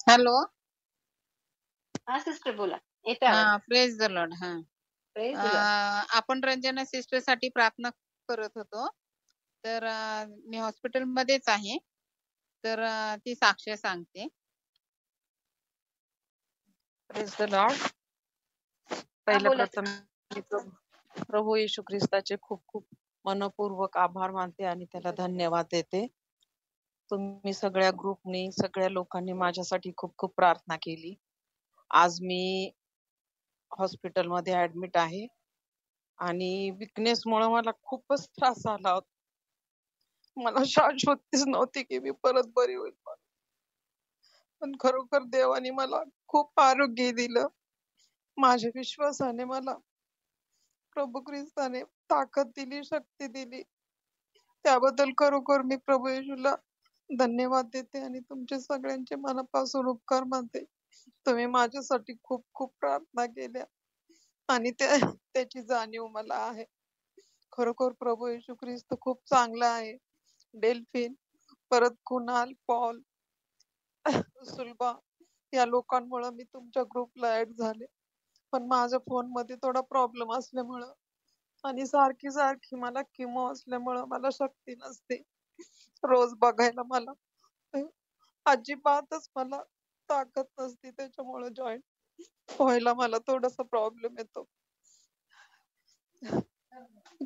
हॅलो. हां, सिस्टर बोला. येतोय आवाज. Praise the Lord. Praise the Lord. आपण रंजना सिस्टर साठी प्रार्थना करत होतो. तर मी हॉस्पिटल मध्येच आहे. तर ती साक्ष सांगते. Praise the Lord. पहिल्या बोला. प्रथम मी प्रभू येशू ख्रिस्ताचे खूप खूप मनपूर्वक आभार मानते आणि त्याला धन्यवाद देते. तुम्ही सगळ्या ग्रुपनी, सगळ्या लोकांनी माझ्यासाठी खूप खूप प्रार्थना केली. आज मी हॉस्पिटलमध्ये ऍडमिट आहे आणि विकनेसमुळे मला खूपच त्रास झाला होता. मला शाश्वतीच नव्हती की मी परत बरी होईल, पण खरोखर देवाने मला खूप आरोग्य दिलं. माझ्या विश्वासाने मला प्रभू ख्रिस्ताने ताकद दिली, शक्ती दिली. त्याबद्दल खरोखर मी प्रभू येशूला धन्यवाद देते आणि तुमचे सगळ्यांचे मनापासून उपकार मानते. तुम्ही माझ्यासाठी खूप खूप प्रार्थना केल्या आणि त्याची जाणीव मला आहे. खरोखर प्रभू येशू ख्रिस्त खूप चांगला आहे. डेल्फिन, परत कुणाल, पॉल, सुलभा या लोकांमुळे मी तुमच्या ग्रुपला ऍड झाले. पण माझ्या फोन मध्ये थोडा प्रॉब्लेम असल्यामुळं आणि सारखी सारखी मला किमो असल्यामुळं मला शक्ती नसते रोज बघायला. मला अजिबातच मला ताकद नसते, त्याच्यामुळे जॉईन व्हायला मला थोडासा प्रॉब्लेम येतो.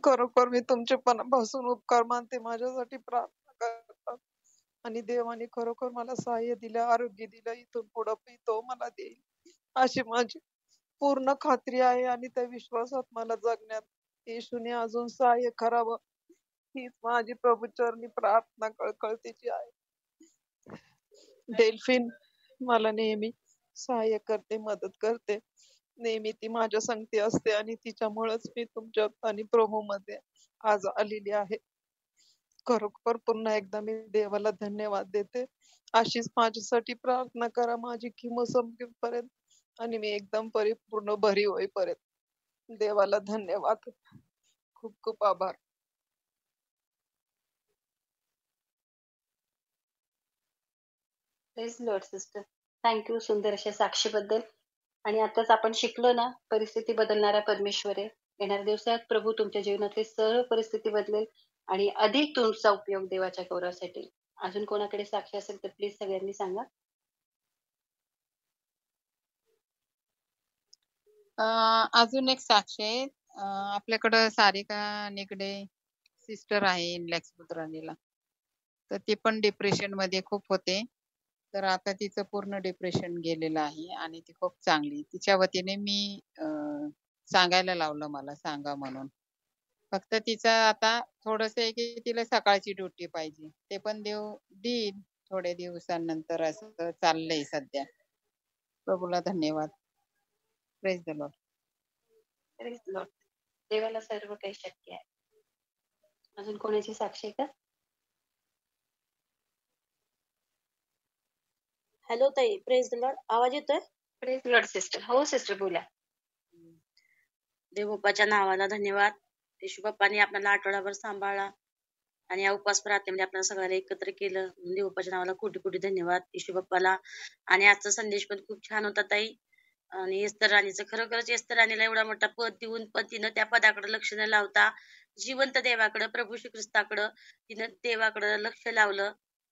खरोखर मी तुमचे मनापासून उपकार मानते, माझ्यासाठी प्रार्थना करतात आणि देवाने खरोखर मला सहाय्य दिलं, आरोग्य दिलं. इथून पुढे तो मला देईल अशी माझी पूर्ण खात्री आहे आणि त्या विश्वासात मला जगण्यात येशूने अजून सहाय्य करावं हीच माझी प्रभूचरणी प्रार्थना कळकळतीची आहे. डेल्फिन मला नेहमी सहाय्य करते, मदत करते. नेहमी ती माझ्या संगती असते आणि तिच्यामुळेच मी तुमच्या आणि प्रभू मध्ये आज आलेली आहे. खरोखर पुन्हा एकदा मी देवाला धन्यवाद देते. अशीच माझ्यासाठी प्रार्थना करा माझी किमो संपेपर्यंत आणि मी एकदम परिपूर्ण बरी होईपर्यंत. देवाला धन्यवाद. खूप खूप आभार. Praise Lord sister. थँक्यू सुंदर अशा साक्षीबद्दल. आणि आताच आपण शिकलो ना, परिस्थिती बदलणारा परमेश्वर आहे. येणाऱ्या दिवसात प्रभू तुमच्या जीवनातली सर्व परिस्थिती बदलेल आणि अधिक तुमचा उपयोग देवाच्या गौरवासाठी. अजून कोणाकडे साक्षी असेल तर प्लीज सगळ्यांनी सांगा. अजून एक साक्ष आहे. आपल्याकडं सारिका निगडे सिस्टर आहे इनलॅक्स बुद्राणीला. तर ती पण डिप्रेशन मध्ये खूप होते. तर आता तिचं पूर्ण डिप्रेशन गेलेलं आहे आणि ती खूप चांगली. तिच्या वतीने मी सांगायला लावलं मला सांगा म्हणून. फक्त तिचं आता थोडस आहे की तिला सकाळची ड्युटी पाहिजे. ते पण देव देईल थोड्या दिवसांनंतर असं चाललंय सध्या. प्रभूला धन्यवाद. Praise the Lord. Praise Lord. देवाला सर्व काही शक्य आहे. अजून कोणाची साक्षी आहे का? हॅलो ताई, प्रेज द लॉर्ड. आवाज येतोय? Praise Lord sister. हो सिस्टर बोला. देवबाप्पाच्या नावाला धन्यवाद. येशू बाप्पाने आपल्याला आठवडाभर सांभाळला आणि या उपवास प्रार्थनेमध्ये आपल्याला सगळ्याला एकत्र केलं. देवबाप्पाच्या नावाला कोटी कोटी धन्यवाद येशू बाप्पाला. आणि आजचा संदेश पण खूप छान होता ताई. आणि एस्तर राणीचं खरोखरच एस्तर राणीला एवढा मोठा पद देऊन पतीनं त्या पदाकडे लक्ष न लावता जिवंत देवाकडे प्रभू श्री ख्रिस्ताकडं तिनं देवाकडं लक्ष लावलं.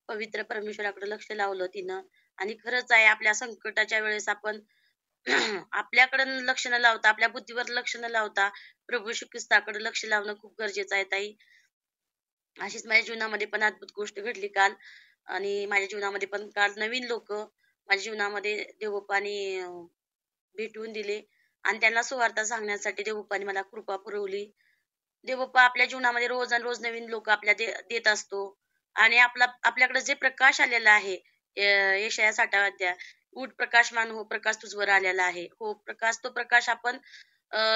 पवित्र परमेश्वराकडे लक्ष लावलं तिनं. आणि खरंच आहे आपल्या संकटाच्या वेळेस आपण आपल्याकडे लक्ष न लावता आपल्या बुद्धीवर लक्ष न लावता प्रभू श्री ख्रिस्ताकडे लक्ष लावणं खूप गरजेचं आहे ताई. अशीच माझ्या जीवनामध्ये पण अद्भुत गोष्ट घडली काल. आणि माझ्या जीवनामध्ये पण काल नवीन लोक माझ्या जीवनामध्ये देवबाप्पाने भेटवून दिले आणि त्यांना सुवार्ता सांगण्यासाठी देवबाप्पाने मला कृपा पुरवली. देवबाप्पा आपल्या जीवनामध्ये रोज आणि रोज नवीन लोक आपल्या देत असतो. आणि आपल्याकडे जे प्रकाश आलेला आहे यशाया 60 अध्याय, उठ प्रकाशमान हो, प्रकाश तुझवर आलेला आहे. हो प्रकाश, तो प्रकाश आपण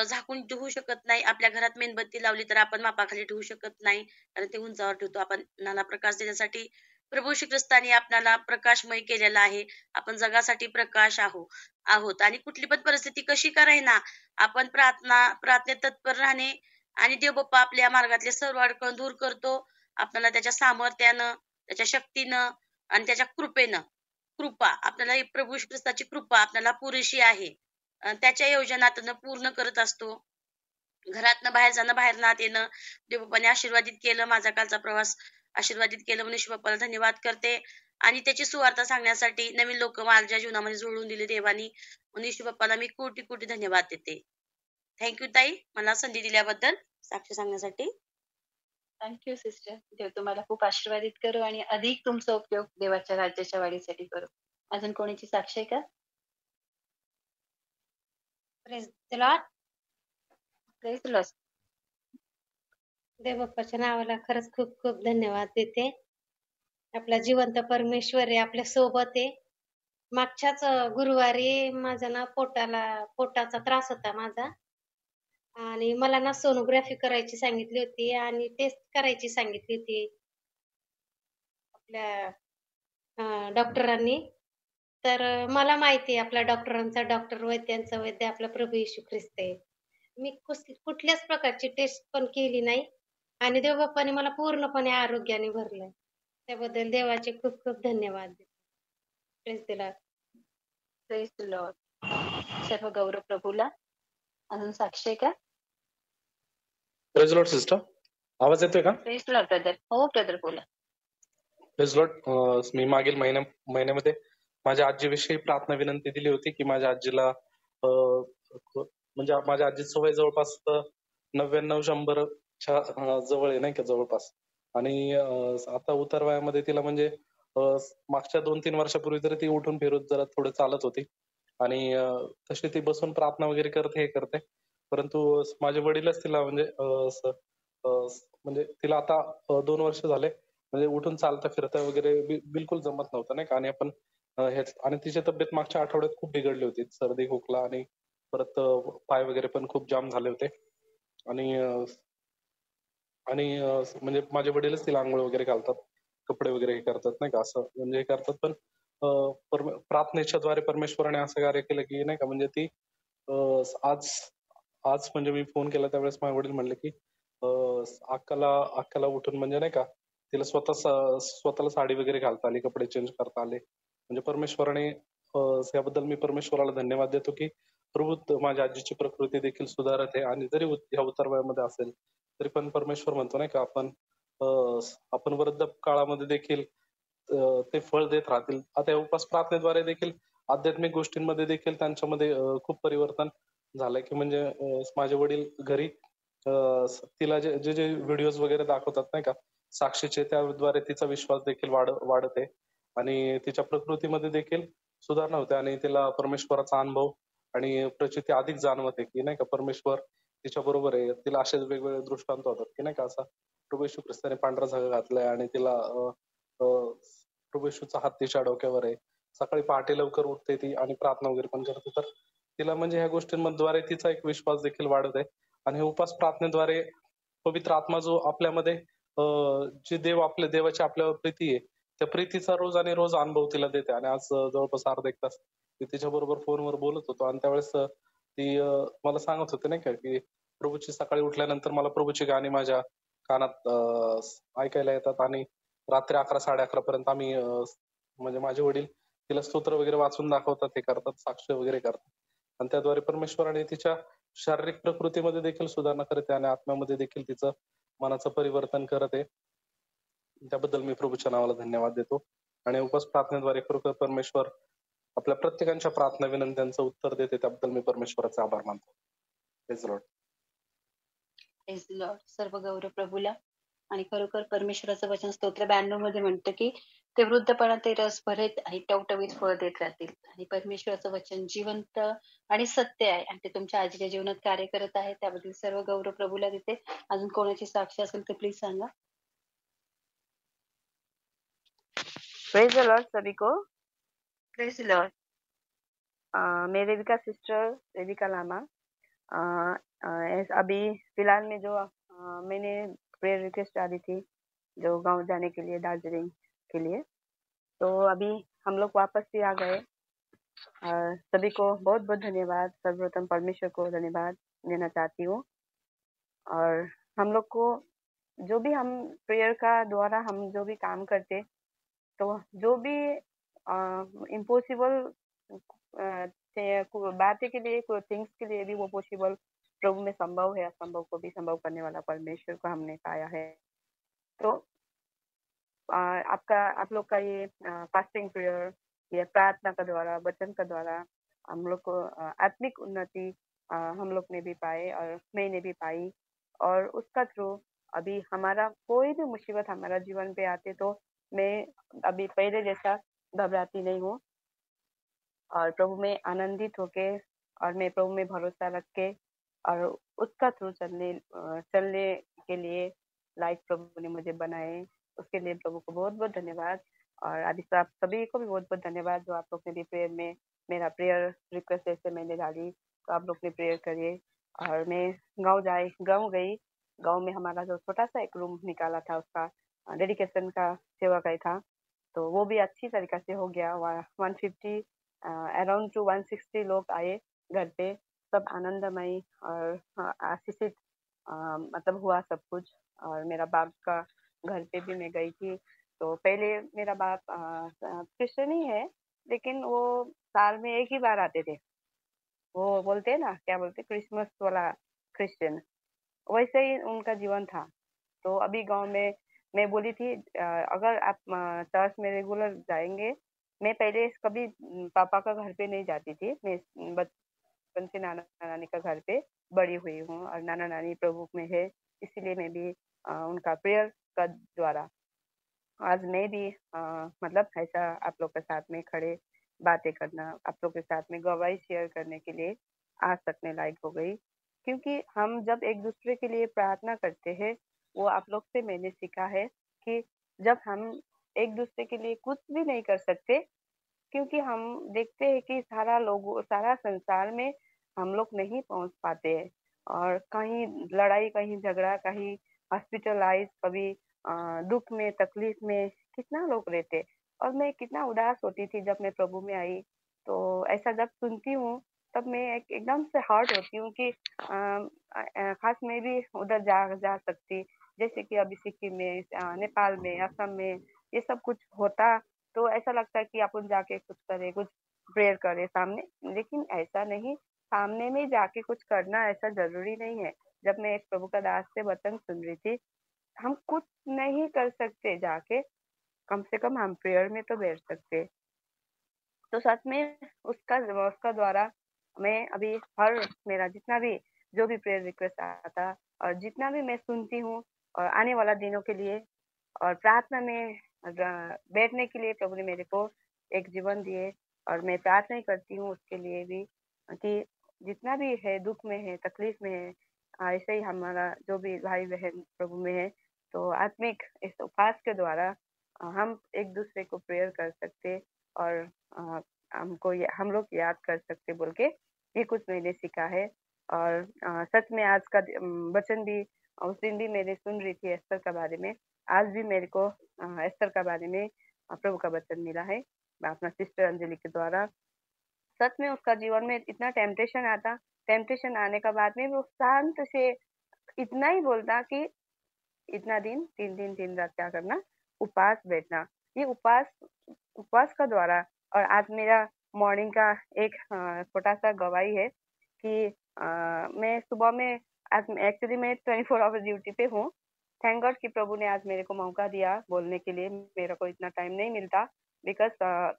झाकून ठेवू शकत नाही. आपल्या घरात मेणबत्ती लावली तर आपण मापाखाली ठेवू शकत नाही, कारण ते उंचावर ठेवतो. आपण नाना प्रकाश देण्यासाठी प्रभू श्री ख्रिस्ताने आपल्याला प्रकाशमय केलेला आहे. आपण जगासाठी प्रकाश आहोत. आणि कुठली पण परिस्थिती कशी का राहीना, आपण प्रार्थनेत तत्पर राहणे आणि देवबाप्पा आपल्या मार्गातले सर्व अडचण दूर करतो. आपल्याला त्याच्या सामर्थ्यानं, त्याच्या शक्तीनं आणि त्याच्या कृपा आपल्याला प्रभू श्री ख्रिस्ताची कृपा आपल्याला पुरेशी आहे. त्याच्या योजनातनं पूर्ण करत असतो. घरातनं बाहेर जाणं, बाहेर नात येणं देवबाप्पाने आशीर्वादित केलं. माझा कालचा प्रवास आशीर्वादित केलं म्हणून बाप्पाला धन्यवाद करते. आणि त्याची सुवार्ता सांगण्यासाठी नवीन लोक माझ्या जीवनामध्ये जोडून दिले देवानी, म्हणून बाप्पाला मी कोटी कोटी धन्यवाद देते. थँक्यू ताई, मला संधी दिल्याबद्दल साक्ष सांगण्यासाठी. Thank you sister. देव तुम्हाला खूप आशीर्वादित करू आणि अधिक तुमचा उपयोग देवाच्या राज्याच्या वाढीसाठी करू. अजून कोणाची साक्षी आहे का? Praise the Lord. Praise Lord. देवबाप्पाच्या नावाला खरंच खूप खूप धन्यवाद देते. आपला जिवंत परमेश्वर आहे, आपल्या सोबत आहे. मागच्याच गुरुवारी माझा ना पोटाचा त्रास होता माझा, आणि मला ना सोनोग्राफी करायची सांगितली होती आणि टेस्ट करायची सांगितली होती आपल्या डॉक्टरांनी. तर मला माहिती आहे आपल्या डॉक्टरांचा डॉक्टर, वैद्यांचा वैद्य आपला प्रभू येशू ख्रिस्त आहे. मी कुठल्याच प्रकारची टेस्ट पण केली नाही आणि देवबाप्पाने मला पूर्णपणे आरोग्याने भरलंय. त्याबद्दल देवाचे खूप खूप धन्यवाद. Praise the Lord. Praise the Lord. सर्व गौरव प्रभूला. अजून साक्षी आहे का? प्रेज लॉर्ड सिस्टर, आवाज येतोय का? Praise Lord brother. हो ब्रदर बोला. Praise Lord. मी मागील महिन्यामध्ये माझ्या आजीविषयी प्रार्थना विनंती दिली होती की माझ्या आजीला म्हणजे माझ्या आजीची वय जवळपास 99-100च्या जवळ आहे नाही का, जवळपास. आणि आता उतार वयामध्ये तिला म्हणजे मागच्या 2-3 वर्षापूर्वी तरी ती उठून फिरून जरा थोडं चालत होती आणि तशी ती बसून प्रार्थना वगैरे करते. परंतु माझे वडीलच तिला म्हणजे म्हणजे तिला आता 2 वर्ष झाले. म्हणजे उठून चालता फिरता वगैरे बिलकुल जमत नव्हतं नाही का. आणि आपण आणि तिची तब्येत मागच्या आठवड्यात खूप बिघडली होती. सर्दी, खोकला आणि परत पाय वगैरे पण खूप जाम झाले होते. आणि आणि म्हणजे माझे वडीलच तिला अंघोळ वगैरे घालतात, कपडे वगैरे हे करतात नाही का, असं म्हणजे हे करतात. पण प्रार्थनेच्या द्वारे परमेश्वराने असं कार्य केलं की नाही का, म्हणजे ती आज आज म्हणजे मी फोन केला त्यावेळेस माझे वडील म्हणले की अक्काला अक्काला उठून म्हणजे नाही का, तिला स्वतःला साडी वगैरे घालता आली, कपडे चेंज करता आले. म्हणजे परमेश्वराने याबद्दल मी परमेश्वराला धन्यवाद देतो की प्रभू माझ्या आजीची प्रकृती देखील सुधारत आहे. आणि जरी ह्या उतार वयामध्ये असेल तरी पण परमेश्वर म्हणतो नाही का, आपण वृद्ध काळामध्ये देखील ते फळ देत राहतील. आता या उपास प्रार्थनेद्वारे देखील आध्यात्मिक गोष्टींमध्ये देखील त्यांच्यामध्ये खूप परिवर्तन झालंय की म्हणजे माझे वडील घरी तिला जे जे व्हिडिओज वगैरे दाखवतात नाही का साक्षीचे, त्याद्वारे तिचा विश्वास देखील वाढत आहे. आणि तिच्या प्रकृतीमध्ये देखील सुधारणा होते आणि तिला परमेश्वराचा अनुभव आणि प्रचिती अधिक जाणवते की नाही का, परमेश्वर तिच्या बरोबर आहे. तिला असेच वेगवेगळे दृष्टांत होतात की नाही का, असा प्रभू येशू ख्रिस्ताने पांढरा झगा घातलाय आणि तिला प्रभू येशूचा हात तिच्या डोक्यावर आहे. सकाळी पहाटे लवकर उठते ती आणि प्रार्थना वगैरे पण करते. तर तिला म्हणजे ह्या गोष्टींद्वारे तिचा एक विश्वास देखील वाढत आहे. आणि हे उपास प्रार्थनेद्वारे पवित्र आत्मा जो आपल्यामध्ये जे देवाची आपल्यावर प्रीती आहे, त्या प्रीतीचा रोज आणि रोज अनुभव तिला देते. आणि आज जवळपास अर्धा 1 तास मी तिच्या बरोबर फोनवर बोलत होतो आणि त्यावेळेस ती मला सांगत होते नाही का की प्रभूची सकाळी उठल्यानंतर मला प्रभूची गाणी माझ्या कानात ऐकायला येतात. आणि रात्री 11-11:30 पर्यंत आम्ही म्हणजे माझे वडील तिला स्तोत्र वगैरे वाचून दाखवतात, हे करतात, साक्ष वगैरे करतात. आणि त्याद्वारे परमेश्वराने तिच्या शारीरिक प्रकृतीमध्ये देखील सुधारणा करते आणि आत्म्यामध्ये देखील तिचं मनाचं परिवर्तन करत आहे. त्याबद्दल मी प्रभूच्या नावाला धन्यवाद देतो. आणि उपास प्रार्थनेद्वारे खरोखर परमेश्वर आपल्या प्रत्येकाच्या प्रार्थना विनंत्यांचं उत्तर देते. त्याबद्दल मी परमेश्वराचे आभार मानतो. Praise Lord. Praise Lord. सर्व गौरव प्रभूला. आणि खरोखर परमेश्वराचं वचन स्तोत्र 92 मध्ये म्हणतं की ते वृद्धपणा ते रस भरेत आणि टवटवीत फळ देत राहतील. आणि परमेश्वराचं वचन जिवंत आणि सत्य आहे आणि ते तुमच्या आजीच्या जीवनात कार्य करत आहे. त्याबद्दल सर्व गौरव प्रभूला देते. अजून कोणाची साक्षी असेल तर प्लीज सांगा. प्रेज द लॉर्ड सभी को। Praise Lord. मैं रेविका सिस्टर रेविका लामा। अभी फिलहाल में जो मैंने प्रेयर रिक्वेस्ट डाली थी जो गांव जाने के लिए, दार्जिलिंग के लिए, तो अभी हम लोग वापस भी आ गए। सभी को बहुत बहुत धन्यवाद। सर्वप्रथम परमेश्वर को धन्यवाद देना चाहती हूँ। और हम लोग को जो भी हम प्रेयर का द्वारा हम जो भी काम करते, तो जो भी इम्पॉसिबल बातें के लिए, थिंग्स के लिए भी वो पॉसिबल प्रभु में संभव है। असंभव को भी संभव करने वाला परमेश्वर को हमने पाया है। तो आप लोग का ये फास्टिंग प्रेयर या प्रार्थना का द्वारा, वचन का द्वारा हम लोग को आत्मिक उन्नति हम लोग ने भी पाए और मैंने भी पाई। और उसका थ्रू अभी हमारा कोई भी मुसीबत हमारा जीवन पे आते तो मैं अभी पहले जैसा घबराती नहीं हूँ और प्रभु में आनंदित होके और मैं प्रभु में भरोसा रख के और उसका थ्रू चलने के लिए लाइक प्रभु ने मुझे बनाए, उसके लिए प्रभु को बहुत बहुत धन्यवाद। और आदि आप सभी को भी बहुत बहुत धन्यवाद जो आप लोग ने भी प्रेयर में मेरा प्रेयर रिक्वेस्ट जैसे मैंने डाली तो आप लोग ने प्रेयर करिए। और मैं गाँव गई। गाँव में हमारा जो छोटा सा एक रूम निकाला था उसका डेडिकेशन का सेवा का था, तो वो भी अच्छी तरीके से हो गया। 150 अराउंड टू 160 लोग आए घर पे, सब आनंदमय और आशीषित मतलब हुआ सब कुछ। और मेरा बाप का घर पे भी मैं गई थी, तो पहले मेरा बाप क्रिश्चियन ही है लेकिन वो साल में एक ही बार आते थे। वो बोलते हैं ना, क्या बोलते, क्रिसमस वाला क्रिश्चियन, वैसे ही उनका जीवन था। तो अभी गांव में मैं बोली थी अगर आप चर्च में रेगुलर जाएंगे। मैं पहले कभी पापा का घर पे नहीं जाती थी, मैं बचपन से नाना नानी का घर पे बड़ी हुई हूँ और नाना नानी प्रभु में है, इसीलिए मैं भी उनका प्रेयर का द्वारा आज मैं भी मतलब ऐसा आप लोग के साथ में खड़े बातें करना, आप लोग के साथ में गवाही शेयर करने के लिए आज सकने लायक हो गई। क्योंकि हम जब एक दूसरे के लिए प्रार्थना करते हैं, वो आप लोग से मैंने सीखा है कि जब हम एक दूसरे के लिए कुछ भी नहीं कर सकते, क्योंकि हम देखते हैं कि सारा संसार में हम लोग नहीं पहुंच पाते हैं, और कहीं लड़ाई, कहीं झगड़ा, कहीं हॉस्पिटलाइज, कभी दुख में, तकलीफ में कितना लोग रहते। और मैं कितना उदास होती थी जब मैं प्रभु में आई। तो ऐसा जब सुनती हूँ तब मैं एकदम से हर्ट होती हूँ कि खास मैं भी उधर जा जा सकती, जैसे कि अभी सिक्किम में, नेपाल में, असम में ये सब कुछ होता, तो ऐसा लगता है कि अपन जाके कुछ करें, कुछ प्रेयर करें सामने। लेकिन ऐसा नहीं, सामने में जाके कुछ करना ऐसा जरूरी नहीं है। जब मैं एक प्रभु का दास से वचन सुन रही थी, हम कुछ नहीं कर सकते जाके, कम से कम हम प्रेयर में तो बैठ सकते। तो सच में उसका उसका द्वारा मैं अभी हर मेरा जितना भी जो भी प्रेयर रिक्वेस्ट आता और जितना भी मैं सुनती हूँ, और आने वाला दिनों के लिए और प्रार्थना में बैठने के लिए प्रभु ने मेरे को एक जीवन दिए, और मैं प्रार्थना ही करती हूँ उसके लिए भी कि जितना भी है, दुख में है, तकलीफ में है, ऐसे ही हमारा जो भी भाई बहन प्रभु में है, तो आत्मिक इस उपवास के द्वारा हम एक दूसरे को प्रेयर कर सकते, और अ, हम लोग याद कर सकते बोल के ये कुछ मैंने सीखा है। और सच में आज का वचन भी उस दिन भी मैंने सुन रही थी एस्तर के बारे में, आज भी मेरे को एस्तर के बारे में प्रभु का वचन मिला है अपना सिस्टर अंजलि के द्वारा। सच में उसका जीवन में इतना टेम्पटेशन आता, टेम्पटेशन आने के बाद में वो शांत से इतना ही बोलता कि इतना दिन 3 दिन 3 रात क्या करना, उपवास बैठना। ये उपवास उपवास का द्वारा, और आज मेरा मॉर्निंग का एक छोटा सा गवाही है कि मैं सुबह में, आज एक्चुअली मैं 24 आवर ड्यूटी पे हूँ। थैंक गॉड कि प्रभु ने आज मेरे को मौका दिया बोलने के लिए। मेरे को इतना टाइम नहीं मिलता, बिकॉज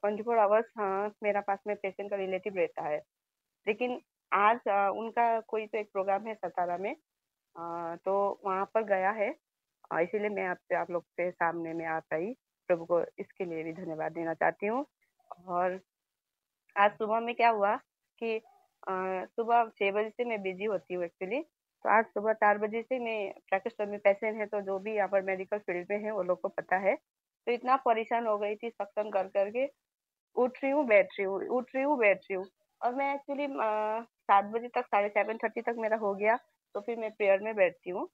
24 आवर्स मेरा पास में पेशेंट का रिलेटिव रहता है। लेकिन आज उनका कोई तो एक प्रोग्राम है सतारा में, तो वहां पर गया है, इसीलिए मैं आपसे आप लोग के सामने में आ पाई। प्रभु को इसके लिए भी धन्यवाद देना चाहती हूँ। और आज सुबह में क्या हुआ कि सुबह 6 बजे से मैं बिजी होती हूँ एक्चुअली। तो आज सुबह 4 बजे से मैं प्रैक्टिस में पेशेंट है, तो जो भी यहाँ पर मेडिकल फील्ड में है वो लोग को पता है। तो इतना परेशान हो गई थी सत्संग कर करके, उठ रही हूँ बैठ रही हूँ, उठ रही हूँ बैठ रही हूँ। और मैं एक्चुअली 7 बजे तक, 7:30 तक मेरा हो गया। तो फिर मैं प्रेयर में बैठती हूँ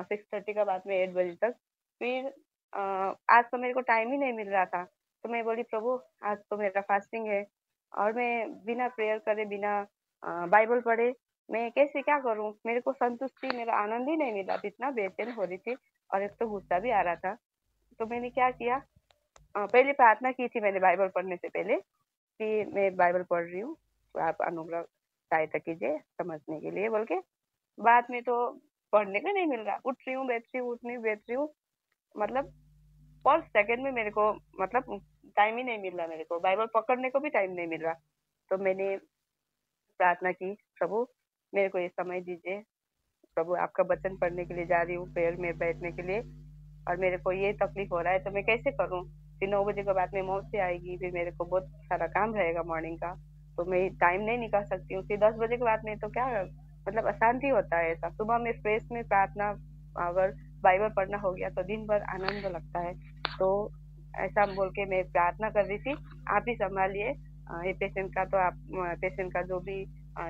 6:30 का बाद में 8 बजे तक। फिर आज तो मेरे को टाइम ही नहीं मिल रहा था, तो मैं बोली प्रभु आज तो मेरा फास्टिंग है, और मैं बिना प्रेयर करे, बिना बाइबल पढ़े मैं कैसे क्या करूँ। मेरे को संतुष्टि, मेरा आनंद ही नहीं मिला, इतना बेचैन हो रही थी, और एक तो गुस्सा भी आ रहा था। तो मैंने क्या किया, पहले प्रार्थना की थी मैंने बाइबल पढ़ने से पहले कि मैं बाइबल पढ़ रही हूँ, तो आप अनुग्रह सहायता कीजिए समझने के लिए बोल के। बाद में तो पढ़ने का नहीं मिल रहा, उठ रही हूँ बैठ रही हूँ, उठ रही हूँ बैठ रही हूँ, मतलब पर सेकंड में मेरे को मतलब टाइम ही नहीं मिल रहा, मेरे को बाइबल पकड़ने को भी टाइम नहीं मिल रहा। तो मैंने प्रार्थना की, प्रभु मेरे को ये समय दीजिए, प्रभु आपका वचन पढ़ने के लिए जा रही हूँ प्रेयर में बैठने के लिए, और मेरे को ये तकलीफ हो रहा है तो मैं कैसे करूँ। फिर 9 बजे के बाद में मौत से आएगी, फिर मेरे को बहुत सारा काम रहेगा मॉर्निंग का, तो मैं टाइम नहीं निकाल सकती हूँ। फिर 10 बजे के बाद में तो क्या मतलब अशांति होता है ऐसा। सुबह में फ्रेश में प्रार्थना, अगर बाइबल पढ़ना हो गया तो दिन भर आनंद लगता है। तो ऐसा बोल के मैं प्रार्थना कर रही थी, आप ही संभालिए ये पेशेंट का, तो आप पेशेंट का जो भी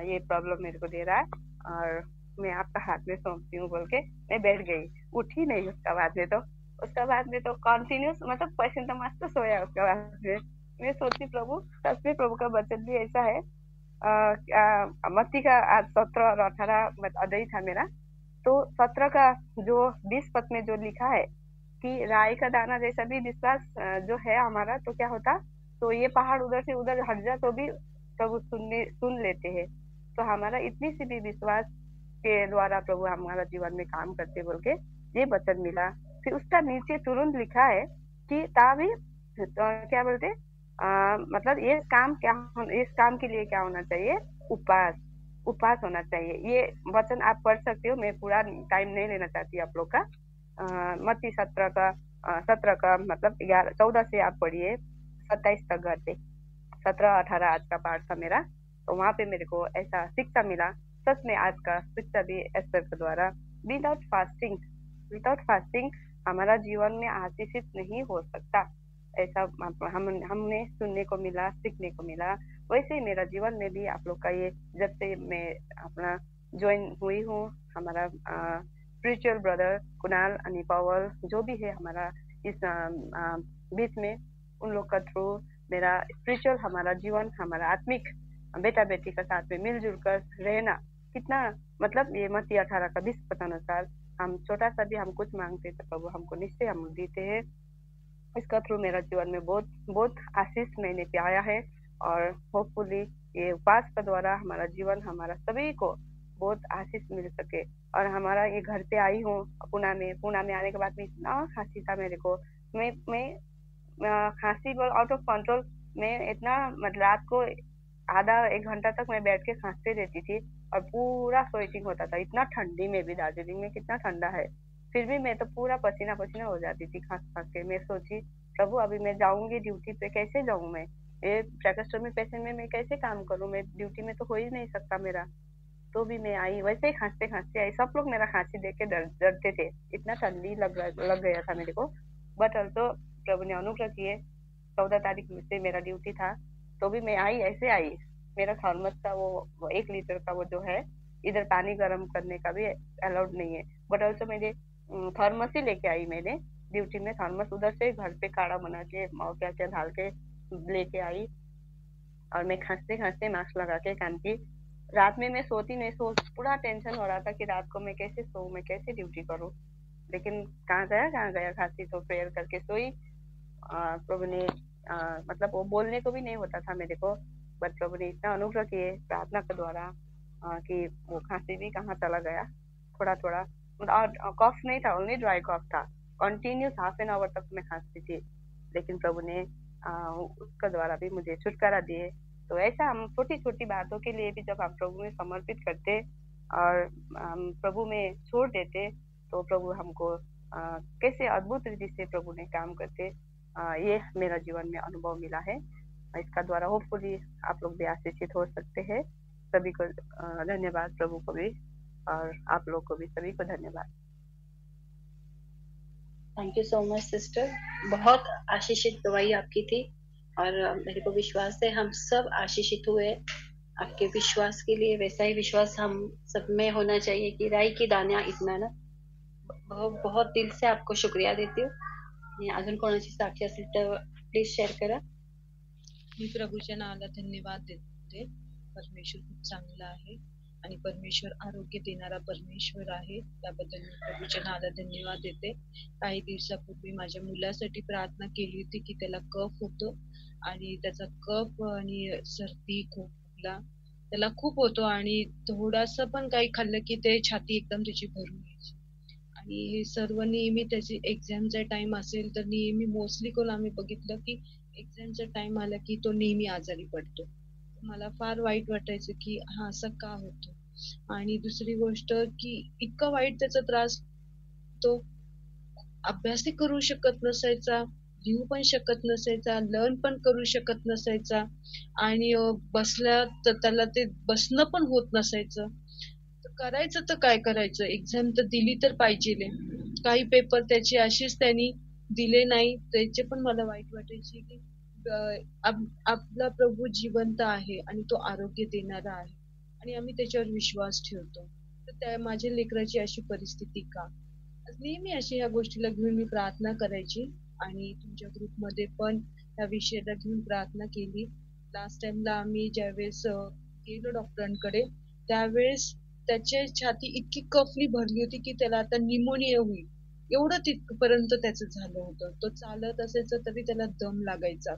ये प्रॉब्लम मेरे को दे रहा है, और मैं आपका हाथ में सौंपती हूँ बोल के मैं बैठ गई, उठी नहीं उसका बाद में तो कंटिन्यूस, मतलब पेशेंट तो मस्त सोया। उसके बाद में मैं सोचती प्रभु सच में प्रभु का वचन भी ऐसा है। मत्ती का आज 17 और 18 अध्याय था मेरा, तो 17 का जो 20 पद में जो लिखा है कि राई का दाना जैसा भी विश्वास जो है हमारा, तो क्या होता, तो ये पहाड़ उधर से उधर हट जा तो भी प्रभु सुन लेते हैं। तो हमारा इतनी सी भी विश्वास के द्वारा प्रभु हमारा जीवन में काम करते बोल के ये वचन मिला। फिर उसका नीचे तुरंत लिखा है कि ताभी क्या बोलते, मतलब ये काम क्या, इस काम के लिए क्या होना चाहिए, उपवास होना चाहिए। ये वचन आप पढ़ सकते हो, मैं पूरा टाइम नहीं लेना चाहती आप लोग का। मत्ती 17 का मतलब 14 से आप पढ़िए 27 तक घर पे, 17-18 आज का पाठ था मेरा। तो वहां पे मेरे को ऐसा शिक्षा मिला सच में आज का शिक्षा दी एस्टर के द्वारा। विदाउट फास्टिंग हमारा जीवन में आशीषित नहीं हो सकता, ऐसा हमने सुनने को मिला, सीखने को मिला। वैसे ही मेरा जीवन में भी आप लोग का ये, जब से मैं अपना ज्वाइन हुई हूँ, हमारा स्पिरिचुअल ब्रदर कुणाल अनि पवल जो भी है हमारा इस बीच में, उन लोग का थ्रू मेरा स्पिरिचुअल, हमारा जीवन, हमारा आत्मिक बेटा बेटी का साथ में मिलजुल कर रहना कितना, मतलब ये मत्ती 18 का 20 पद अनुसार हम छोटा सा भी हम कुछ मांगते तो प्रभु हमको निश्चय हम देते हैं। इसका थ्रू मेरा जीवन में बहुत बहुत आशीष मैंने पाया है, और होपफुली ये उपवास का द्वारा हमारा जीवन, हमारा सभी को बहुत आशीष मिल सके। और हमारा ये घर पे आई हूँ पुणे में आने के बाद में इतना खांसी था मेरे को, मैं खांसी आउट ऑफ कंट्रोल, मैं इतना मतलब रात को आधा एक घंटा तक मैं बैठ के खांसते रहती थी और पूरा स्वेटिंग होता था। इतना ठंडी में भी, दार्जिलिंग में कितना ठंडा है, फिर भी मैं तो पूरा पसीना पसीना हो जाती थी खांस खांस के। मैं सोची प्रभु अभी मैं जाऊंगी ड्यूटी पे, कैसे जाऊं मैं, ये ट्रैकोस्टोमी पेशेंट में मैं कैसे काम करूं, मैं ड्यूटी में तो हो ही नहीं सकता मेरा। तो भी मैं आई, वैसे ही खांसते खांसते आई। सब लोग मेरा खांसी देख के डरते थे, इतना ठंडी लग गया था मेरे को। बट ऑल्सो प्रभु ने अनुग्रह किए। 14 तारीख से मेरा ड्यूटी था, तो भी मैं आई, ऐसे आई। मेरा थर्मस का वो 1 लीटर का वो जो है, इधर पानी गर्म करने का भी अलाउड नहीं है, बट ऑल्सो मेरे थर्मस ही लेके आई मैंने ड्यूटी में। थर्मस उधर से घर पे काढ़ा बना के और क्या क्या डाल के लेके आई, और मैं खांसते खांसते मास्क लगा के काम की। रात में मैं सोती नहीं, पूरा टेंशन हो रहा था कि रात को मैं कैसे सोऊं, मैं कैसे ड्यूटी करूं। लेकिन कहाँ गया खांसी, तो प्रेयर करके सोई। प्रभु ने मतलब वो बोलने को भी नहीं होता था मेरे को, बट प्रभु ने इतना अनुग्रह किए प्रार्थना के द्वारा कि वो खांसी भी कहाँ चला गया। थोड़ा थोड़ा कॉफ नहीं था, ओनली ड्राई कॉफ था। कंटिन्यूस हाफ एन आवर तक मैं खांसती थी, लेकिन प्रभु ने उसका द्वारा भी मुझे छुटकारा दिए। तो ऐसा हम छोटी छोटी बातों के लिए भी जब हम प्रभु में समर्पित करते और हम प्रभु में छोड़ देते, तो प्रभु हमको कैसे अद्भुत रीति से प्रभु ने काम करते, ये मेरा जीवन में अनुभव मिला है। इसका द्वारा होपफुली आप लोग भी आशीषित हो सकते हैं। सभी को धन्यवाद, प्रभु को भी, और आप लोग को भी सभी को धन्यवाद। Thank you so much sister, बहुत आशीषित दवाई आपकी थी, और मेरे को विश्वास है हम सब आशीषित हुए आपके विश्वास के लिए। वैसा ही विश्वास हम सब में होना चाहिए की राई की दाण्या इतना ना। बहुत दिल से आपको शुक्रिया देती हूँ। अजून कोणाची साक्षी असेल तर प्लीज शेअर करा. मी प्रभूच्या नावाला धन्यवाद देते. परमेश्वर खूप चांगला आहे आणि परमेश्वर आरोग्य देणारा परमेश्वर आहे, त्याबद्दल मी प्रभूच्या नावाला धन्यवाद देते. काही दिवसापूर्वी माझ्या मुलासाठी प्रार्थना केली होती की त्याला कफ होतो आणि त्याचा कफ आणि सर्दी खोकला त्याला खूप होतो आणि थोडासा पण काही खाल्लं की ते छाती एकदम त्याची भरून यायची. आणि हे सर्व नेहमी त्याची एक्झामचा टाइम असेल तर नेहमी मोस्टली करून आम्ही बघितलं की एक्झामचा टाइम आला की तो नेहमी आजारी पडतो. मला फार वाईट वाटायचं की हा असं का होतो. आणि दुसरी गोष्ट की इतका वाईट त्याचा त्रास, तो अभ्यासही करू शकत नसायचा, लिहू पण शकत नसायचा, लर्न पण करू शकत नसायचा आणि बसल्या तर त्याला ते बसणं पण होत नसायचं. करायचं तर काय करायचं, एक्झाम तर दिली तर पाहिजे. काही पेपर त्याचे असेच त्यांनी दिले नाही, त्याचे पण मला वाईट वाटायचे की आपला प्रभू जिवंत आहे आणि तो आरोग्य देणारा आहे आणि आम्ही त्याच्यावर विश्वास ठेवतो. तर त्या माझ्या लेकराची अशी परिस्थिती का. नेहमी अशी ह्या गोष्टीला घेऊन मी प्रार्थना करायची आणि तुमच्या ग्रुपमध्ये पण ह्या विषयाला घेऊन प्रार्थना केली. लास्ट टाइमला आम्ही ज्यावेळेस गेलो डॉक्टरांकडे त्यावेळेस त्याची छाती इतकी कफनी भरली होती की त्याला आता निमोनिया होईल एवढं तिथपर्यंत त्याचं झालं होतं. तो चालत असायचा तरी त्याला दम लागायचा.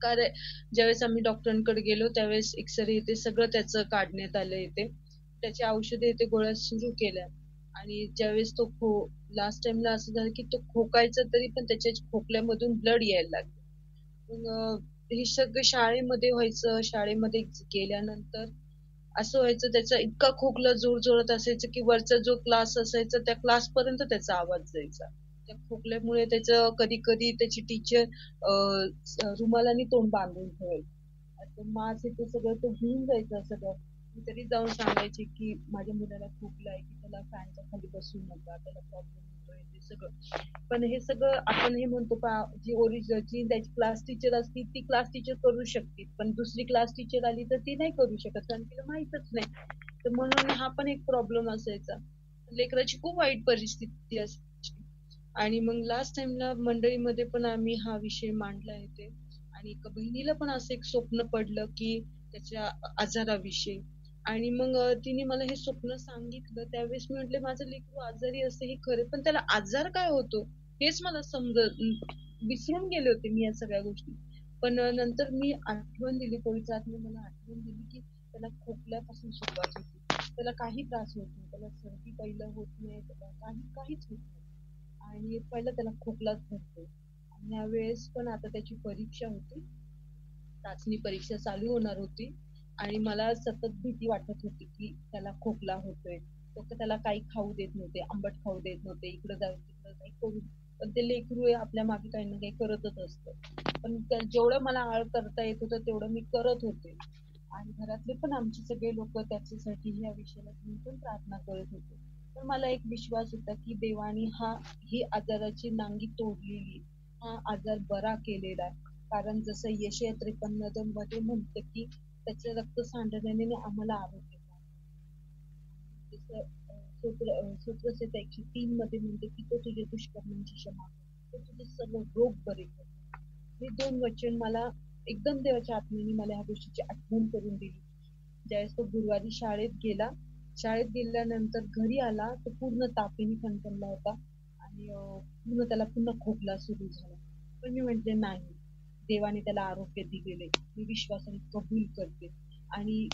कारण ज्यावेळेस आम्ही डॉक्टरांकडे गेलो त्यावेळेस एक्सरे ते सगळं त्याचं काढण्यात आलं येते, त्याच्या औषधे ते गोळ्या सुरू केल्या आणि ज्यावेळेस तो लास्ट टाइमला असं झालं की तो खोकायचा तरी पण त्याच्या खोकल्यामधून ब्लड यायला लागलं. मग हे सगळं शाळेमध्ये व्हायचं. शाळेमध्ये गेल्यानंतर असं व्हायचं त्याचा इतका खोकला जोर जोरात असायचं की वरचा जो क्लास असायचा त्या क्लास पर्यंत त्याचा आवाज जायचा. त्या खोकल्यामुळे त्याचं कधी कधी त्याची टीचर रुमालाने तोंड बांधून ठेवायची. मास्क ते सगळं तो घेऊन जायचं सगळं मी तरी जाऊन सांगायचे की माझ्या मुलाला खोकला आहे, की त्याला फॅनच्या खाली बसू नका, त्याला प्रॉब्लेम होतोय ते सगळं. पण हे सगळं आपण हे म्हणतो पहा, जी ओरिजिनल जी त्याची क्लास टीचर असती ती क्लास टीचर करू शकते, पण दुसरी क्लास टीचर आली तर ती नाही करू शकत कारण तिला माहीतच नाही. तर म्हणून हा पण एक प्रॉब्लेम असायचा. लेकराची खूप वाईट परिस्थिती असायची. आणि मग लास्ट टाइमला मंडळीमध्ये पण आम्ही हा विषय मांडला इथे. आणि एका बहिणीला पण असं एक स्वप्न पडलं की त्याच्या आजाराविषयी. आणि मग तिने मला हे स्वप्न सांगितलं. त्यावेळेस मी म्हटले माझं लेकरू आजारी असते हे खरं, पण त्याला आजार काय होतो हेच मला विसरून गेले होते मी या सगळ्या गोष्टी. पण नंतर मी आठवण दिली, पवित्र आत्म्याने मला आठवण दिली की त्याला खोकल्यापासून सुरुवात होती. त्याला काही त्रास होत नाही, त्याला सर्दी पहिलं होत नाही, त्याला काहीच होत नाही. आणि पहिला त्याला खोकलाच धरतो. आणि यावेळेस पण आता त्याची परीक्षा होती, चाचणी परीक्षा चालू होणार होती. आणि मला सतत भीती वाटत होती की त्याला खोकला होतोय. फक्त त्याला काही खाऊ देत नव्हते, आंबट खाऊ देत नव्हते, इकडे जाऊ तिकडे काही करू. पण ते लेकरू आहे, आपल्या मागे काही ना काही करतच असतं. पण जेवढं मला आळ करता येत होतं तेवढं मी करत होते. आणि घरातले पण आमचे सगळे लोक त्याच्यासाठी ह्या विषयाला घेऊन पण प्रार्थना करत होते. तर मला एक विश्वास होता की देवाने ही आजाराची नांगी तोडलेली, हा आजार बरा केलेला आहे. कारण जसं यशया 53 मध्ये म्हणतं की त्याच्या रक्त सांडल्याने आम्हाला आरोग्य सूत्रसंहिता 103 मध्ये म्हणते की तो तुझ्या दुष्कर्मांची क्षमा करतो, तो तुझे सर्व रोग बरे करतो. हे 2 वचन मला एकदम देवाच्या आत्म्याने मला ह्या गोष्टीची आठवण करून दिली. ज्यावेळेस तो गुरुवारी शाळेत गेल्यानंतर घरी आला तो पूर्ण तापेने फणफणला होता. आणि पूर्ण त्याला पुन्हा खोकला सुरू झाला. पण मी म्हटले नाही, देवाने त्याला आरोग्य दिलेले, मी विश्वासाने कबूल करते. आणि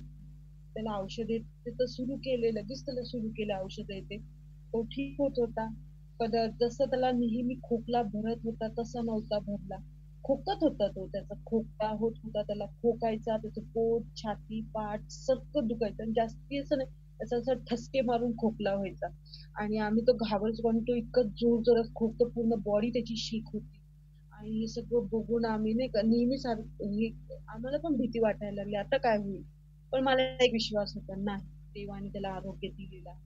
त्याला औषधे तर सुरू केले, लगेच त्याला सुरू केले औषध येते. तो ठीक होत होता. पण जसं त्याला नेहमी खोकला भरत होता तसा नव्हता भरला. खोकत होता तो, त्याचा खोकला होत होता, त्याला खोकायचा, त्याचं पोट, छाती, पाठ सगळं दुखायचं. आणि जास्ती असं नाही, त्याचा असा ठसके मारून खोकला व्हायचा. आणि आम्ही तो घाबरायचो कारण तो इतकं जोर जोरात खोकतो, पूर्ण बॉडी त्याची शीक होती. आणि हे सगळं बघून आम्ही नाही का नेहमी आम्हाला पण भीती वाटायला लागली आता काय होईल. पण मला एक विश्वास होता, नाही, देवाने त्याला आरोग्य दिलेलं आहे.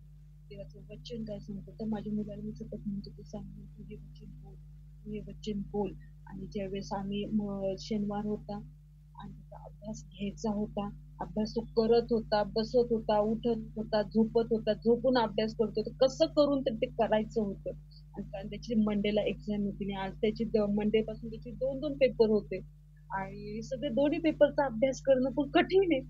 देवाचं वचन काय सांगतं, तर माझ्या मुलाला मी सतत म्हणत होते, सांगून तू हे वचन बोल, तू हे वचन बोल. आणि ज्यावेळेस आम्ही शनिवार होता आणि त्याचा अभ्यास घ्यायचा होता, अभ्यास तो करत होता, बसत होता, उठत होता, झोपत होता, झोपून अभ्यास करत होता, कसं करून तर ते करायचं होतं. आणि कारण त्याची मंडेला एक्झाम होती आणि आज त्याची मंडे पासून त्याचे 2 पेपर होते. आणि सगळे दोन्ही पेपरचा अभ्यास करणं खूप कठीण आहे.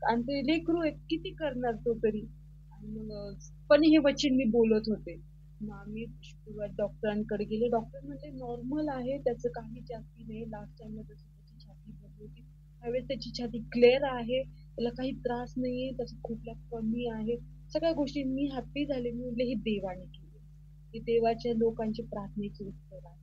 आणि ते लेकरू आहे, किती करणार तो तरी. आणि मग पण हे वचन मी बोलत होते. मग आम्ही शुक्रवार डॉक्टरांकडे गेले. डॉक्टर म्हणजे नॉर्मल आहे, त्याचं काही जास्ती नाही. लास्ट टाइमला जसं त्याची छाती भरली होती त्यावेळेस त्याची छाती क्लिअर आहे, त्याला काही त्रास नाहीये, त्याचा खोकला कमी आहे. सगळ्या गोष्टी मी हॅप्पी झाले. मी म्हटले हे देवाने केले, हे देवाच्या लोकांचे प्रार्थनेचे उत्तर आहे.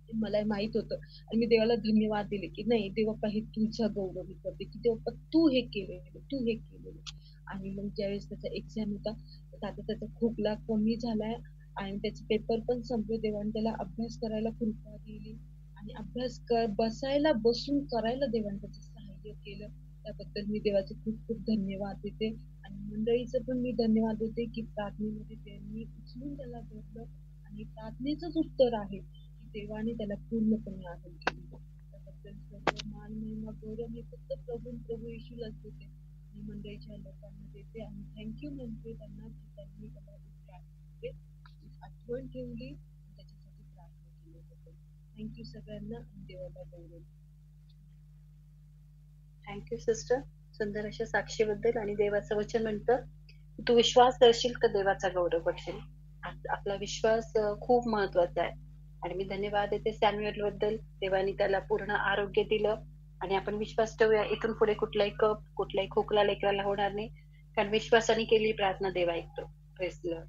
ते मला माहित होतं. आणि मी देवाला धन्यवाद दिले की नाही देवप्पा, हे तुझा गौरव मी करते की देवप्पा तू हे केलेलं, तू हे केलेलं. आणि मग ज्यावेळेस त्याचा एक्झाम होता तर आता त्याचा खोकला कमी झालाय आणि त्याचे पेपर पण संपले. देवाने त्याला अभ्यास करायला कृपा दिली आणि बसायला बसून करायला देवाने त्याचं सहाय्य केलं. त्याबद्दल मी देवाचे खूप खूप धन्यवाद देते. आणि मंडळीचं पण मी धन्यवाद देते की प्रार्थनेमध्ये त्यांनी उचलून त्याला धरलं आणि प्रार्थनेचंच उत्तर आहे की देवाने त्याला पूर्णपणे आरोग्य दिलं. त्याबद्दल सर्व मान महिमा गौरव मी फक्त प्रभू येशूलाच देते आणि मंडळीच्या लोकांना देते. आणि थँक्यू म्हणते त्यांना की त्यांनी त्याला आठवण ठेवली आणि त्याच्यासाठी प्रार्थना केली. थँक्यू सगळ्यांना आणि देवाला गौरव. थँक्यू सिस्टर, सुंदर अशा साक्षीबद्दल. आणि देवाचं वचन म्हणतं तू विश्वास करशील तर देवाचा गौरव करशील. आपला विश्वास खूप महत्वाचा आहे. आणि मी धन्यवाद देते सॅम्युएल बद्दल. देवाने त्याला पूर्ण आरोग्य दिलं आणि आपण विश्वास ठेवूया इथून पुढे कुठलाही कफ, कुठलाही खोकला लेकराला होणार नाही, कारण विश्वासाने केलेली प्रार्थना देवा ऐकतो. Praise the Lord.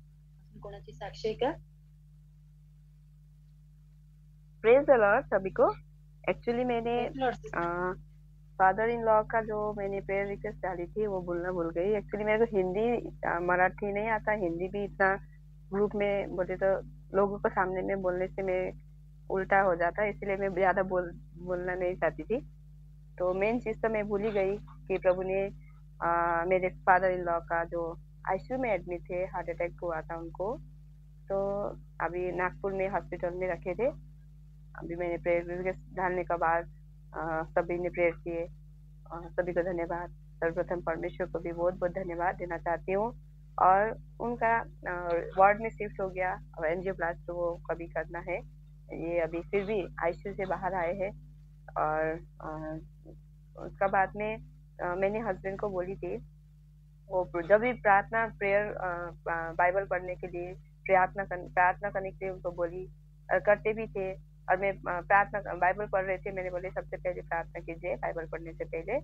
कोणाची साक्षी आहे का? प्रेज द लॉर्ड सभी को। Actually Maine father in law का जो मैंने प्रेयर रिक्वेस्ट डाली थी वो बोलना भूल गई। एक्चुअली मेरे को हिंदी मराठी नहीं आता, हिंदी भी इतना ग्रुप में बोले तो लोगों को सामने में बोलने से मैं उल्टा हो जाता, इसलिए मैं ज्यादा बोलना नहीं चाहती थी। तो मेन चीज तो मैं भूल ही गई कि प्रभु ने मेरे फादर इन लॉ का जो आईसीयू में एडमिट थे, हार्ट अटैक हुआ था उनको, तो अभी नागपुर में हॉस्पिटल में रखे थे। अभी मैंने प्रेयर डालने के बाद सभी ने प्रेयर किए। सभी को धन्यवाद। सर्वप्रथम परमेश्वर को भी बहुत बहुत धन्यवाद देना चाहती हूँ। और उनका वार्ड में शिफ्ट हो गया, और एंजियोप्लास्टी तो वो कभी करना है, ये अभी फिर भी आईसीयू से बाहर आए हैं। और उसका बाद में मैंने हस्बैंड को बोली थी, वो जब भी प्रार्थना प्रेयर बाइबल पढ़ने के लिए प्रार्थना करने के लिए उनको बोली, करते भी थे। और मैं प्रार्थना बाइबल पढ़ रहे थे, मैंने बोले सबसे पहले प्रार्थना कीजिए बाइबल पढ़ने से पहले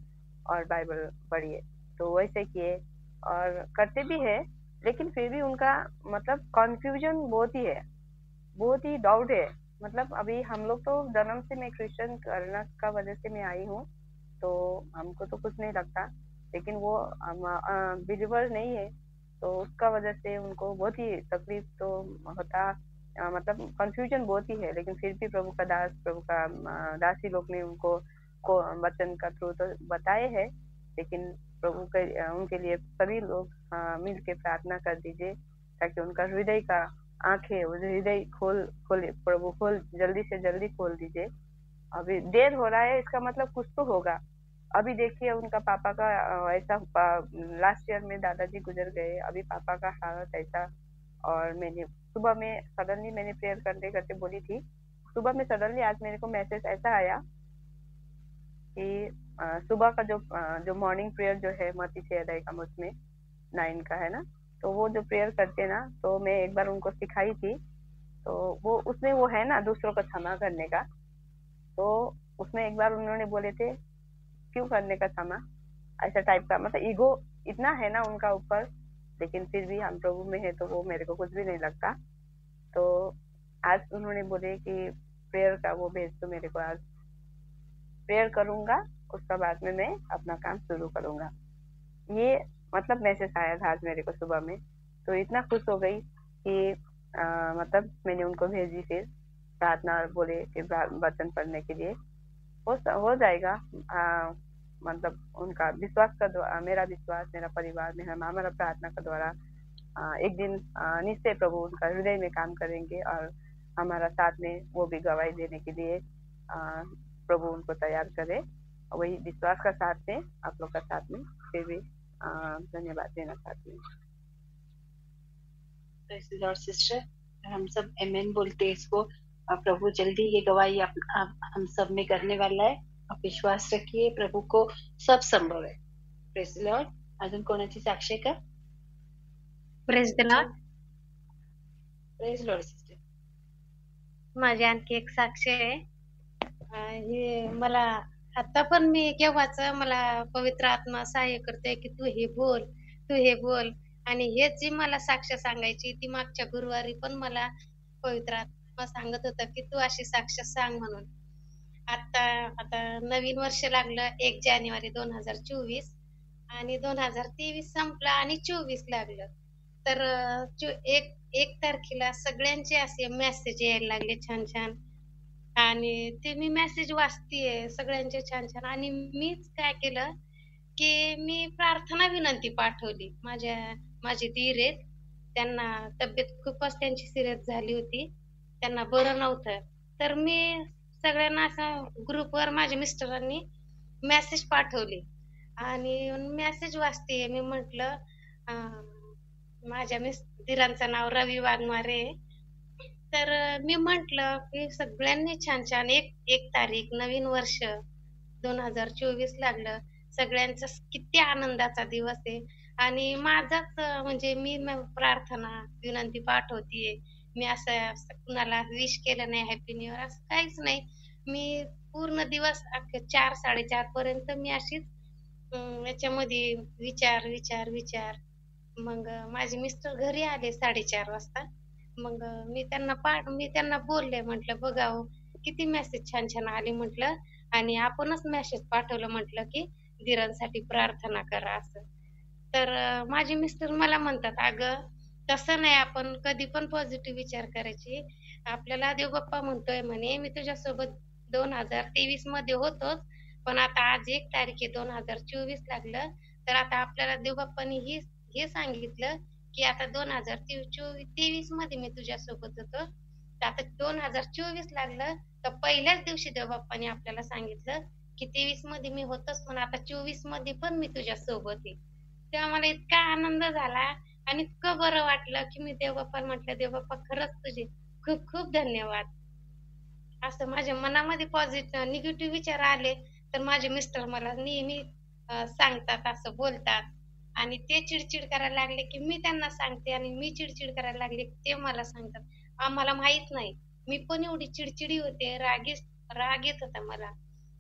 और बाइबल पढ़िए, तो वैसे किए और करते भी है। लेकिन फिर भी उनका मतलब कंफ्यूजन बहुत ही डाउट है। मतलब अभी हम लोग तो जन्म से मैं क्रिश्चियन करना का वजह से मैं आई हूँ, तो हमको तो कुछ नहीं लगता, लेकिन वो बिलीवर नहीं है, तो उसका वजह से उनको बहुत ही तकलीफ तो होता, मतलब कंफ्यूजन बहुत ही है। लेकिन फिर भी प्रभु का दासी लोग ने उनको वचन का थ्रू तो बताए हैं। लेकिन प्रभु के उनके लिए सभी लोग मिल के प्रार्थना कर दीजिए, ताकि उनका हृदय का आंखें, हृदय खोले, प्रभु जल्दी से जल्दी खोल दीजिए। अभी देर हो रहा है, इसका मतलब कुछ तो होगा। अभी देखिए उनका पापा का ऐसा लास्ट ईयर में दादाजी गुजर गए, अभी पापा का हालत ऐसा। और मैंने सुबह में सडनली मैंने प्रेयर करते करते बोली थी, सुबह में सडनली आज मेरे को मैसेज ऐसा आया कि सुबह का जो मॉर्निंग प्रेयर जो है मती से अदाई का उसमें 9 का है ना, तो वो जो प्रेयर करते ना, तो मैं एक बार उनको सिखाई थी। तो वो उसमें वो है ना दूसरों को क्षमा करने का, तो उसमें एक बार उन्होंने बोले थे क्यों करने का क्षमा, ऐसा टाइप का, मतलब ईगो इतना है ना उनका ऊपर। लेकिन फिर भी हम प्रभु में है, तो वो मेरे को कुछ भी नहीं लगता। तो आज उन्होंने बोले कि प्रेयर का वो भेज दो मेरे को, आज प्रेयर करूंगा, उसका बाद में मैं अपना काम शुरू करूंगा। ये मतलब मैसेज आया था आज मेरे को सुबह में, तो इतना खुश हो गई कि मतलब मैंने उनको भेजी फिर प्रार्थना, और बोले कि वचन पढ़ने के लिए हो जाएगा। मतलब उनका विश्वास का मेरा विश्वास, मेरा परिवार में हमारा प्रार्थना का द्वारा एक दिन निश्चय प्रभु उनका हृदय में काम करेंगे, और हमारा साथ में वो भी गवाही देने के लिए प्रभु उनको तैयार करे। वही विश्वास का साथ में आप लोग का साथ में फिर भी धन्यवाद देना चाहती हूँ। सिस्टर, हम सब एमेन बोलते हैं इसको, और प्रभु जल्दी ये गवाही हम सब में करने वाला है। आप विश्वास रखिए, प्रभु को सब संभव है। Praise the Lord. अजून कोणाची साक्ष आहे का? Praise the Lord. Praise Lord sister. माझी आणखी एक साक्ष आहे. हे मला आता पण मी केव्हाच मला पवित्र आत्मा सहाय्य करते की तू हे बोल. आणि हेच जी मला साक्ष सांगायची ती मागच्या गुरुवारी पण मला पवित्र आत्मा सांगत होता की तू अशी साक्ष सांग म्हणून. आता नवीन वर्ष लागलं 1 जानेवारी 2024 आणि 2023 संपला आणि 24 लागलं. तर 1 तारखेला सगळ्यांचे असे मेसेज यायला लागले छान छान, आणि ते मी मेसेज वाचतीये सगळ्यांचे छान छान. आणि मीच काय केलं की मी प्रार्थना विनंती पाठवली. माझे दीर आहेत, त्यांना तब्येत खूपच त्यांची सिरियस झाली होती, त्यांना बरं नव्हतं. तर मी सगळ्यांना असं ग्रुपवर माझ्या मिस्टरांनी मेसेज पाठवली आणि मेसेज वाचतेय. मी म्हटलं माझ्या दीरांचं नाव रवी वाघमारे. तर मी म्हटलं की सगळ्यांनी छान छान 1 तारीख नवीन वर्ष 2024 लागलं, सगळ्यांचा किती आनंदाचा दिवस आहे. आणि माझाच म्हणजे मी प्रार्थना विनंती पाठवतीये. मी असं कुणाला विश केलं नाही हॅपी न्यू इयर, असं काहीच नाही. मी पूर्ण दिवस 4-4:30 पर्यंत मी अशीच याच्यामध्ये विचार. मग माझे मिस्टर घरी आले 4:30 वाजता. मग मी त्यांना बोलले, म्हटलं बघावं किती मेसेज छान छान आले म्हटलं, आणि आपणच मेसेज पाठवलं म्हटलं की दीरांसाठी प्रार्थना करा असं. तर माझे मिस्टर मला म्हणतात, अगं तसं नाही, आपण कधी पण पॉझिटिव्ह विचार करायची. आपल्याला देव बाप्पा म्हणतोय म्हणे मी तुझ्यासोबत 2023 मध्ये होतोच, पण आता आज 1 तारीख आहे 2024 लागलं, तर आता आपल्याला देवबाप्पानी हे सांगितलं, की आता 2023 मध्ये मी तुझ्यासोबत होतो. तर आता 2024 लागलं, तर पहिल्याच दिवशी देवबाप्पाने आपल्याला सांगितलं, की 23 मध्ये मी होतोच, पण आता 24 मध्ये पण मी तुझ्यासोबत आहे. तेव्हा मला इतका आनंद झाला आणि इतकं बरं वाटलं, की मी देवबाप्पाला म्हटलं, "देवबाप्पा खरंच तुझे खूप खूप धन्यवाद." असं माझ्या मनामध्ये निगेटिव्ह विचार आले, तर माझे मिस्टर मला नेहमी सांगतात, असं बोलतात आणि ते चिड करायला लागले, की मी त्यांना सांगते आणि मी चिड करायला लागले, की ते मला सांगतात. आम्हाला माहीत नाही. मी पण एवढी चिडचिडी होते, राग येत होता मला.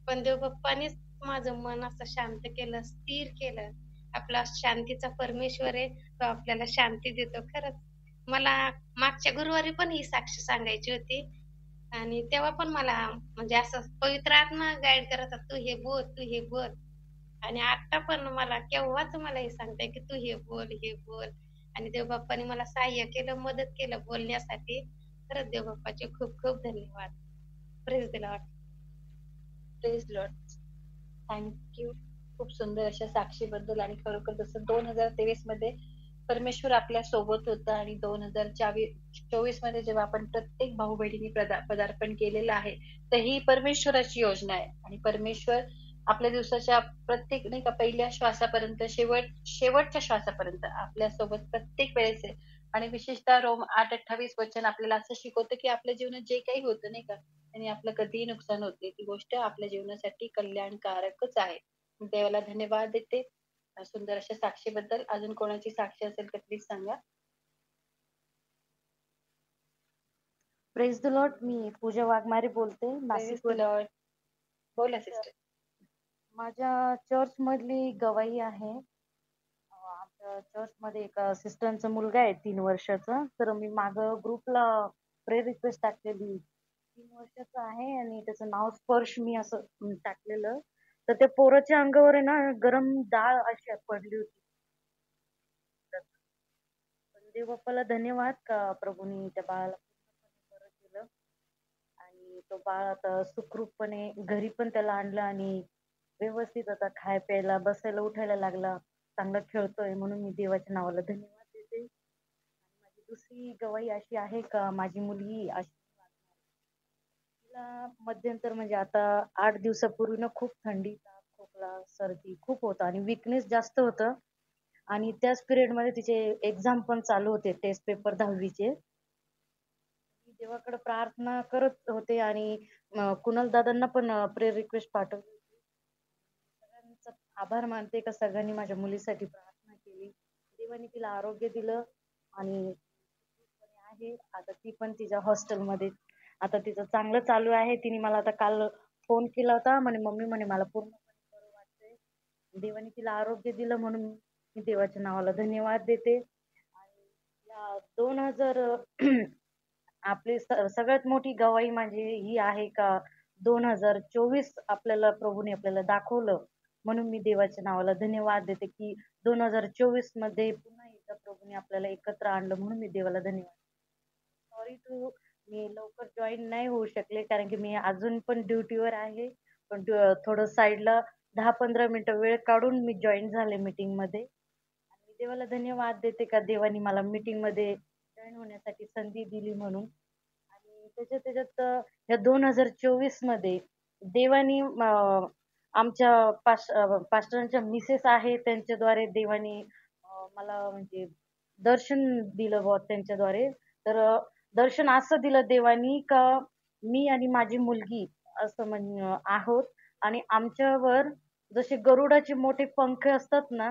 पण देवबाप्पानेच माझं मन असं शांत केलं, स्थिर केलं. आपला शांतीचा परमेश्वर आहे, तो आपल्याला शांती देतो. खरंच मला मागच्या गुरुवारी पण ही साक्ष सांगायची होती. आणि तेव्हा पण मला म्हणजे असं पवित्र आत्मा गाईड करत होता, "तू हे बोल, तू हे बोल." आणि आता पण मला केव्हाच मला हे सांगताय, की "तू हे बोल, हे बोल." आणि देवबाप्पाने मला सहाय्य केलं, मदत केलं बोलण्यासाठी. खरंच देवबाप्पाचे खूप खूप धन्यवाद. Praise the Lord. Praise Lord. Thank you. खूप सुंदर अशा साक्षीबद्दल आणि खरोखर जसं 2023 मध्ये परमेश्वर आपल्या सोबत होता आणि 2024 मध्ये जेव्हा आपण प्रत्येक भाऊ बहिणींनी पदार्पण केलेलं आहे, तर ही परमेश्वराची योजना आहे आणि परमेश्वर आपल्या दिवसाच्या प्रत्येक नाही का पहिल्या श्वासापर्यंत शेवटच्या श्वासापर्यंत आपल्या सोबत प्रत्येक वेळेस आहे आणि विशेषतः रोम 8:28 वचन आपल्याला असं शिकवतं, की आपल्या जीवनात जे काही होतं नाही का, त्याने आपलं कधीही नुकसान होत नाही. ती गोष्ट आपल्या जीवनासाठी कल्याणकारकच आहे. मी देवाला धन्यवाद देते. सुंदर अशा साक्षीबद्दल. अजून कोणाची साक्षी असेल तर प्लीज सांगा. Praise the Lord. मी पूजा वाघमारे बोलते प्रेज द नाशिकवरून. लॉर्ड. बोला सिस्टर. माझ्या चर्च मधली गवाही आहे. आमच्या चर्च मध्ये एका सिस्टरचा मुलगा आहे 3 वर्षाचा. तर मी मागं ग्रुपला प्रेयर रिक्वेस्ट टाकलेली. 3 वर्षाचा आहे आणि त्याचं नाव स्पर्श मी असं टाकलेलं. तर त्या पोराच्या अंगावर आहे ना गरम डाळ अशी पडली होती. पण देवबाप्पाला धन्यवाद का प्रभूंनी त्या बाळाला पूर्णपणे बरं केलं आणि तो बाळ आता सुखरूपपणे घरी पण त्याला आणलं आणि व्यवस्थित आता खाय प्यायला बसायला उठायला लागला. चांगला खेळतोय म्हणून मी देवाच्या नावाला धन्यवाद देते. आणि माझी दुसरी गवाही अशी आहे का माझी मुलगी अशी तिला मध्यंतर म्हणजे आता 8 दिवसापूर्वी ना खूप थंडी, ताप, खोकला, सर्दी खूप होतं आणि विकनेस जास्त होतं. आणि त्याच पिरियड मध्ये तिचे एक्झाम पण चालू होते, टेस्ट पेपर 10वीचे. मी देवाकडे प्रार्थना करत होते आणि कुणाल दादांना पण प्रेयर रिक्वेस्ट पाठवली होती. सगळ्यांचा आभार मानते का सगळ्यांनी माझ्या मुलीसाठी प्रार्थना केली. देवाने तिला आरोग्य दिलं आणि आहे आता ती पण तिच्या हॉस्टेलमध्ये. आता तिचं चांगलं चालू आहे. तिने मला आता काल फोन केला होता म्हणे मम्मी म्हणे मला पूर्णपणे बरं वाटतंय. देवाने तिला आरोग्य दिलं म्हणून मी देवाच्या नावाला धन्यवाद देते. आणि या 2000 आपली सगळ्यात मोठी गवाही माझी ही आहे का 2024 आपल्याला प्रभूने आपल्याला दाखवलं म्हणून मी देवाच्या नावाला धन्यवाद देते की 2024 मध्ये पुन्हा एकदा प्रभूने आपल्याला एकत्र आणलं म्हणून मी देवाला धन्यवाद. सॉरी टू मी लवकर जॉईन नाही होऊ शकले कारण की मी अजून पण ड्युटीवर आहे. पण थोडं साईडला 10-15 मिनिटं वेळ काढून मी जॉईन झाले मीटिंग मध्ये. आणि देवाला धन्यवाद देते का देवानी मला मीटिंग मध्ये जॉईन होण्यासाठी संधी दिली म्हणून. आणि त्याच्यात या 2024 मध्ये देवानी आमच्या पास्टरांच्या मिसेस आहे त्यांच्याद्वारे देवानी मला म्हणजे दर्शन दिलं बुवा त्यांच्याद्वारे. तर दर्शन असं दिलं देवानी का मी आणि माझी मुलगी असं आहोत आणि आमच्यावर जसे गरुडाचे मोठे पंख असतात ना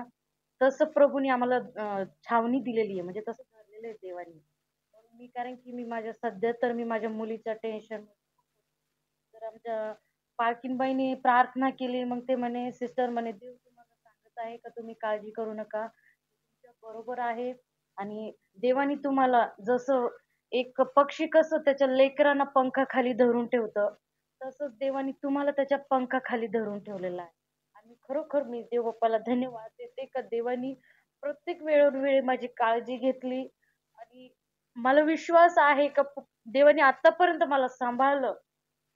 तसं प्रभूने आम्हाला छावणी दिलेली आहे म्हणजे तसं धरलेलं आहे देवानी. म्हणून मी कारण की मी सध्या तर मी माझ्या मुलीच्या टेन्शन तर आमच्या पालकीनबाईंनी प्रार्थना केली. मग ते म्हणे सिस्टर म्हणे देव तुम्हाला सांगत आहे का तुम्ही काळजी करू नका तुमच्या बरोबर आहे. आणि देवानी तुम्हाला जसं एक पक्षी कसं त्याच्या लेकरांना पंखाखाली धरून ठेवतं तसंच देवानी तुम्हाला त्याच्या पंखाखाली धरून ठेवलेलं आहे. आणि खरोखर मी देवबाप्पाला धन्यवाद देते का देवानी प्रत्येक वेळोवेळी माझी काळजी घेतली. आणि मला विश्वास आहे का देवानी आतापर्यंत मला सांभाळलं.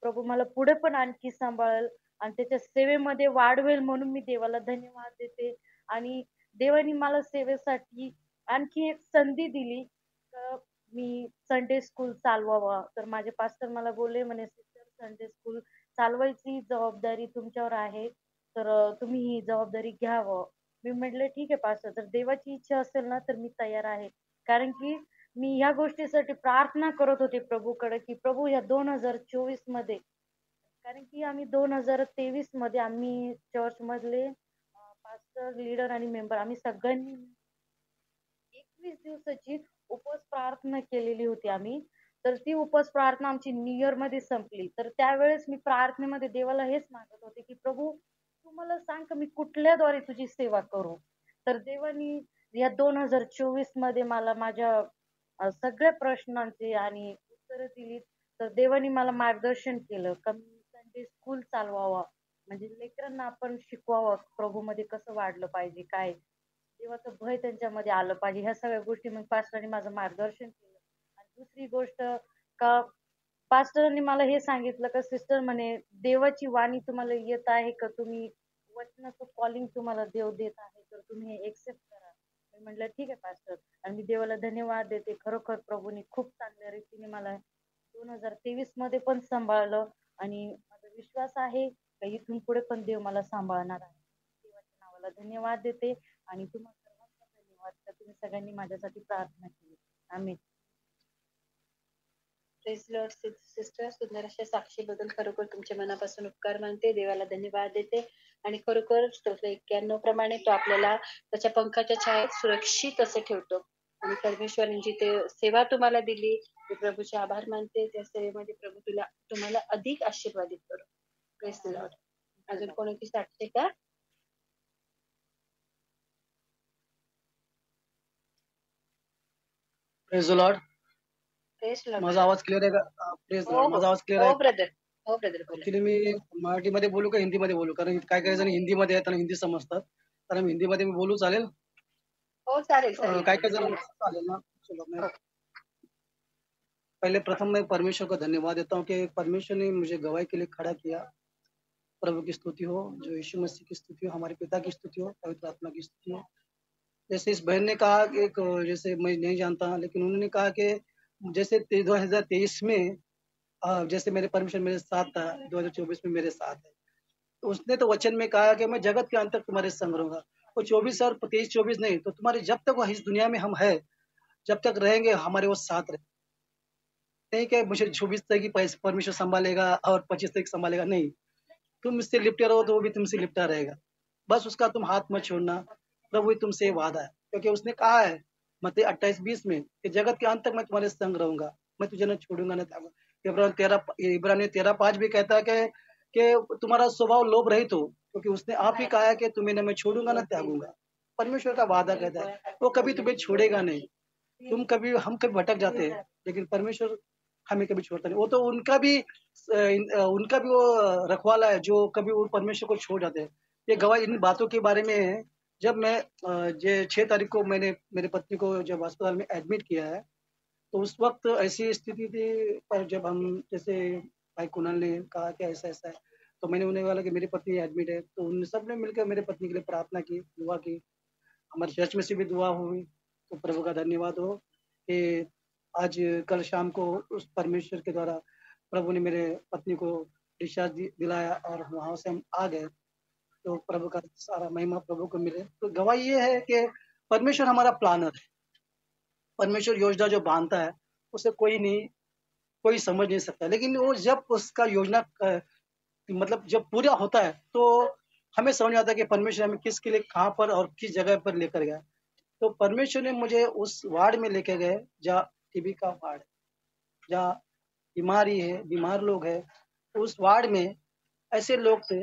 प्रभू मला पुढे पण आणखी सांभाळेल आणि त्याच्या सेवेमध्ये वाढवेल म्हणून मी देवाला धन्यवाद देते. आणि देवाने मला सेवेसाठी आणखी एक संधी दिली. तर मी संडे स्कूल चालवावा. तर माझे पास्टर मला बोलले म्हणे, "सिस्टर संडे स्कूल चालवायची जबाबदारी तुमच्यावर आहे. तर तुम्ही ही जबाबदारी घ्यावं." मी म्हटलं, "ठीक आहे पास्टर, जर देवाची इच्छा असेल ना, तर मी तयार आहे." कारण की मी ह्या गोष्टीसाठी प्रार्थना करत होते प्रभूकडे, की प्रभू या 2024 मध्ये, कारण की आम्ही 2023 मध्ये आम्ही चर्चमधले पास्टर, लीडर आणि मेंबर आम्ही सगळ्यांनी 21 दिवसाची उपवास प्रार्थना केलेली होती आम्ही. तर ती उपवास प्रार्थना आमची न्यू इयर मध्ये संपली. तर त्यावेळेस मी प्रार्थनेमध्ये देवाला हेच मागत होते, की प्रभू तू मला सांग की मी कुठल्याद्वारे तुझी सेवा करू. तर देवानी या 2024 मध्ये मला माझ्या सगळ्या प्रश्नांची आणि उत्तरं दिलीत. तर देवानी मला मार्गदर्शन केलं का मी संडे स्कूल चालवावा. म्हणजे लेकरांना आपण शिकवावं प्रभूमध्ये कसं वाढलं पाहिजे, काय देवाचं भय त्यांच्यामध्ये आलं पाहिजे. ह्या सगळ्या गोष्टी मग पास्टरांनी माझं मार्गदर्शन केलं. आणि दुसरी गोष्ट का पास्टरांनी मला हे सांगितलं का सिस्टर म्हणे देवाची वाणी तुम्हाला येत आहे का तुम्ही वचनाचं कॉलिंग तुम्हाला देव देत आहे तर तुम्ही हे एक्सेप्ट करा. मी म्हटलं ठीक आहे पास्टर. आणि मी देवाला धन्यवाद देते. खरोखर प्रभूने खूप चांगल्या रीतीने मला 2023 मध्ये पण सांभाळलं आणि माझा विश्वास आहे का इथून पुढे पण देव मला सांभाळणार आहे. देवाच्या नावाला धन्यवाद देते आणि तुम्हाला सर्वांना धन्यवाद का तुम्ही सगळ्यांनी माझ्यासाठी प्रार्थना केली. आमेन. प्रेज लॉर्ड सिस्टर, सुंदर अशा साक्षीबद्दल खरोखर तुमच्या मनापासून उपकार मानते. देवाला धन्यवाद देते आणि खरोखर स्तोत्र 91 प्रमाणे तो आपल्याला त्याच्या पंखाच्या छायेत सुरक्षित असे ठेवतो. आणि परमेश्वराने जी ते सेवा तुम्हाला दिली, मी प्रभूचे आभार मानते. त्या सेवेमध्ये प्रभू तुम्हाला अधिक आशीर्वादित करो. Praise Lord. अजून कोणाची साक्षी का? Praise the Lord. Praise Lord. माझा आवाज क्लिअर आहे का? प्रेज हो लॉर्ड. माझा आवाज क्लिअर हो आहे? ब्रदर. हो ब्रदर बोला. ऍक्च्युली मी मराठीमध्ये बोलू का हिंदीमध्ये बोलू? कारण काही काही जण हिंदीमध्ये आहेत आणि हिंदी समजतात. तर मी हिंदीमध्ये मी बोलू चालेल? हो चालेल चालेल. काही काही जण चालेल ना? चलो मैं पहले प्रथम मैं परमेश्वर को धन्यवाद देता हूँ कि परमेश्वर ने मुझे गवाही के लिए खड़ा किया। प्रभु की स्तुति हो, जो यीशु मसीह की स्तुति हो, हमारे पिता की स्तुति हो, पवित्र आत्मा की स्तुति हो। जैसे इस बहन ने कहा कि एक जैसे मैं नहीं जानता, लेकिन उन्होंने कहा कि जैसे 2023 में जैसे मेरे परमेश्वर मेरे साथ था, 2024 में मेरे साथ है। तो उसने तो वचन में कहा कि मैं जगत के अंत तक तुम्हारे संग रहूंगा। वो 24 और 23-24 नहीं, तो तुम्हारे जब तक वो इस दुनिया में हम है, जब तक रहेंगे हमारे वो साथ रहे। नहीं कि मुझे 24 तक ही परमेश्वर संभालेगा और 25 तक संभालेगा, नहीं। तुम इससे लिपटे रहो तो वो भी तुमसे लिपटा रहेगा। बस उसका तुम हाथ मत छोड़ना, प्रभु ही तुमसे वादा है, क्योंकि उसने कहा है मत्ती 28:20 में कि जगत के अंत तक मैं तुम्हारे संग रहूंगा, मैं तुझे न छोड़ूंगा न त्यागूंगा। इब्रानियों 13:5 भी कहता है कि तुम्हारा स्वभाव लोभ रहित हो, क्योंकि उसने आप ही कहा है कि तुम्हें न मैं छोड़ूंगा न त्यागूंगा। परमेश्वर का वादा कहता है वो कभी तुम्हें छोड़ेगा नहीं। हम कभी भटक जाते हैं, लेकिन परमेश्वर हमें कभी छोड़ता नहीं। वो तो उनका भी वो रखवाला है जो कभी वो परमेश्वर को छोड़ जाते हैं। ये गवाही इन बातों के बारे में है। जब मैं 6 तारीख को मैंने मेरी पत्नी को जब अस्पताल में एडमिट किया है, तो उस वक्त ऐसी स्थिति थी। पर जब हम जैसे भाई कुणाल ने कहा कि ऐसा है, तो मैंने उन्हें बोला कि मेरी पत्नी एडमिट है, तो उन सब ने मिलकर मेरे पत्नी के लिए प्रार्थना की, दुआ की। हमारे चर्च में से भी दुआ हुई। तो प्रभु का धन्यवाद हो कि आज कल शाम को उस परमेश्वर के द्वारा प्रभु ने मेरे पत्नी को डिस्चार्ज दिलाया और वहां से हम आ गए। तो प्रभु का सारा महिमा प्रभु को मिले। तो गवाही ये है कि परमेश्वर हमारा प्लानर है। परमेश्वर योजना जो बांधता है उसे कोई समझ नहीं सकता, लेकिन वो जब उसका योजना मतलब जब पूरा होता है तो हमें समझ आता है कि परमेश्वर हमें किसके लिए कहाँ पर और किस जगह पर लेकर गया। तो परमेश्वर ने मुझे उस वार्ड में लेके गए जहाँ टीबी का वार्ड है, जहाँ बीमारी है, बीमार लोग हैं। तो उस वार्ड में ऐसे लोग थे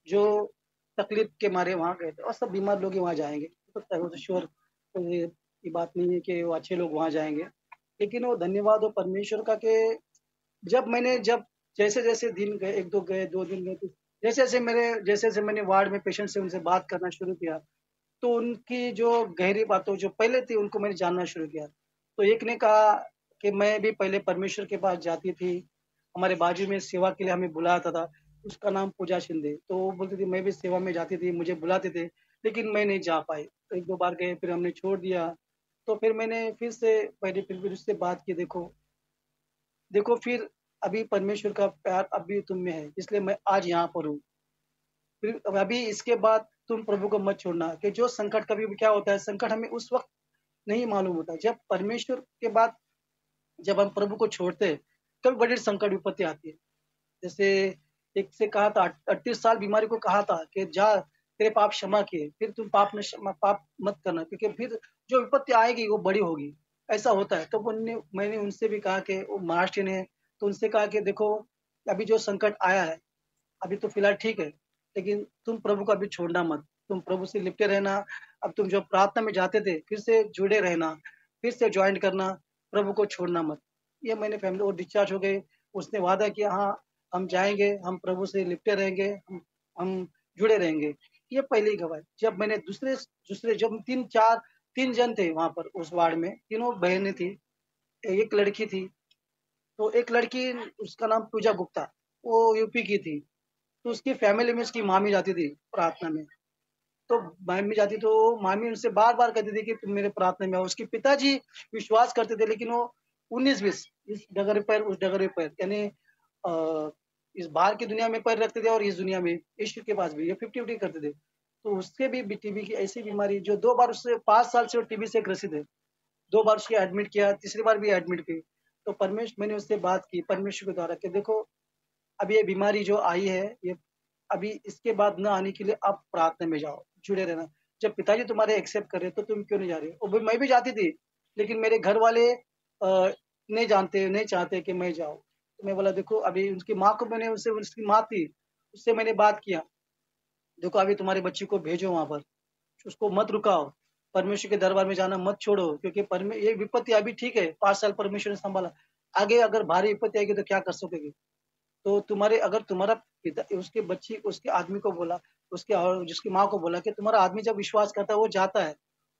जो तकलीफ के मारे वहां गए थे, और सब बीमार लोग ही वहां जाएंगे तो श्योर ये बात नहीं है कि वो अच्छे लोग वहां जाएंगे। लेकिन वो धन्यवाद हो परमेश्वर का कि जब जैसे जैसे दिन गए, 1-2 गए, 2 दिन गए, जैसे जैसे मैंने वार्ड में पेशेंट से उनसे बात करना शुरू किया, तो उनकी जो गहरी बातों जो पहले थी उनको मैंने जानना शुरू किया। तो एक ने कहा कि मैं भी पहले परमेश्वर के पास जाती थी, हमारे बाजू में सेवा के लिए हमें बुलाया था, उसका नाम पूजा शिंदे। तो वो बोलती थी मैं भी सेवा में जाती थी, मुझे बुलाते थे, लेकिन मैं नहीं जा पाई। तो 1-2 बार गए, फिर हमने छोड़ दिया। तो फिर मैंने फिर उससे बात की, देखो देखो फिर अभी परमेश्वर का प्यार अभी तुम में है, इसलिए मैं आज यहाँ पर हूँ। फिर अभी इसके बाद तुम प्रभु को मत छोड़ना, कि जो संकट कभी भी क्या होता है, संकट हमें उस वक़्त नहीं मालूम होता। जब परमेश्वर के बाद जब हम प्रभु को छोड़ते हैं, कभी बड़ी संकट विपत्ति आती है। जैसे एक से कहा था 38 साल बीमारी को कहा था कि जा तेरे पाप क्षमा किए, फिर तुम पाप मत करना, क्योंकि फिर जो विपत्ति आएगी वो बड़ी होगी। ऐसा होता है। तो मैंने उनसे भी कहा कि वो महाराष्ट्र ने, तो उनसे कहा कि देखो अभी जो संकट आया है, अभी तो फिलहाल ठीक है, लेकिन तुम प्रभु को अभी छोड़ना मत। तुम प्रभु से लिपटे रहना। अब तुम जो प्रार्थना में जाते थे, फिर से जुड़े रहना, फिर से ज्वाइन करना, प्रभु को छोड़ना मत। ये मैंने फैमिली, वो डिस्चार्ज हो गए। उसने वादा किया, हाँ हम जाएंगे, हम प्रभु से लिपटे रहेंगे, हम जुड़े रहेंगे। ये पहली गवाही। जब मैंने दूसरे दूसरे जब 3 जन थे वहां पर उस वार्ड में, तीनों बहनें थी, एक लड़की थी। तो एक लड़की, उसका नाम पूजा गुप्ता, वो यूपी की थी। तो उसकी फैमिली में उसकी मामी जाती थी प्रार्थना में। तो मामी जाती, तो मामी उनसे बार-बार कहती थी कि तुम मेरे प्रार्थना में आओ। उसके पिताजी विश्वास करते थे, लेकिन वो 19-20 इस डगर पैर उस डगर पैर, यानी इस बाहर की दुनिया में पैर रखते थे और इस दुनिया में ईश्वर के पास भी, ये 50-50 करते थे। तो उसके भी टीबी की ऐसी बीमारी, जो 2 बार, उससे 5 साल से वो टीबी से ग्रसित है। 2 बार उसको एडमिट किया, तीसरी बार भी एडमिट की। तो मैंने उससे बात की परमेश्वर के द्वारा कि देखो अब ये बीमारी जो आई है, ये अभी इसके बाद न आने के लिए आप प्रार्थना में जाओ, जुड़े रहना। जब पिताजी तुम्हारे एक्सेप्ट कर रहे तो तुम क्यों नहीं जा रहे? और मैं भी जाती थी, लेकिन मेरे घर वाले नहीं चाहते कि मैं जाऊँ। तो मैं बोला देखो, अभी उसकी माँ को मैंने उससे उसकी माँ थी, उससे मैंने बात किया, देखो अभी तुम्हारे बच्ची को भेजो वहाँ पर, उसको मत रुकाओ, परमेश्वर के दरबार में जाना मत छोड़ो, क्योंकि ये विपत्ति अभी ठीक है, 5 साल परमेश्वर ने संभाला, आगे अगर भारी विपत्ति आएगी तो क्या कर सकोगे? तो अगर तुम्हारा पिता उसके बच्ची उसके आदमी को बोला, उसके और जिसकी माँ को बोला कि तुम्हारा आदमी जब विश्वास करता है वो जाता है,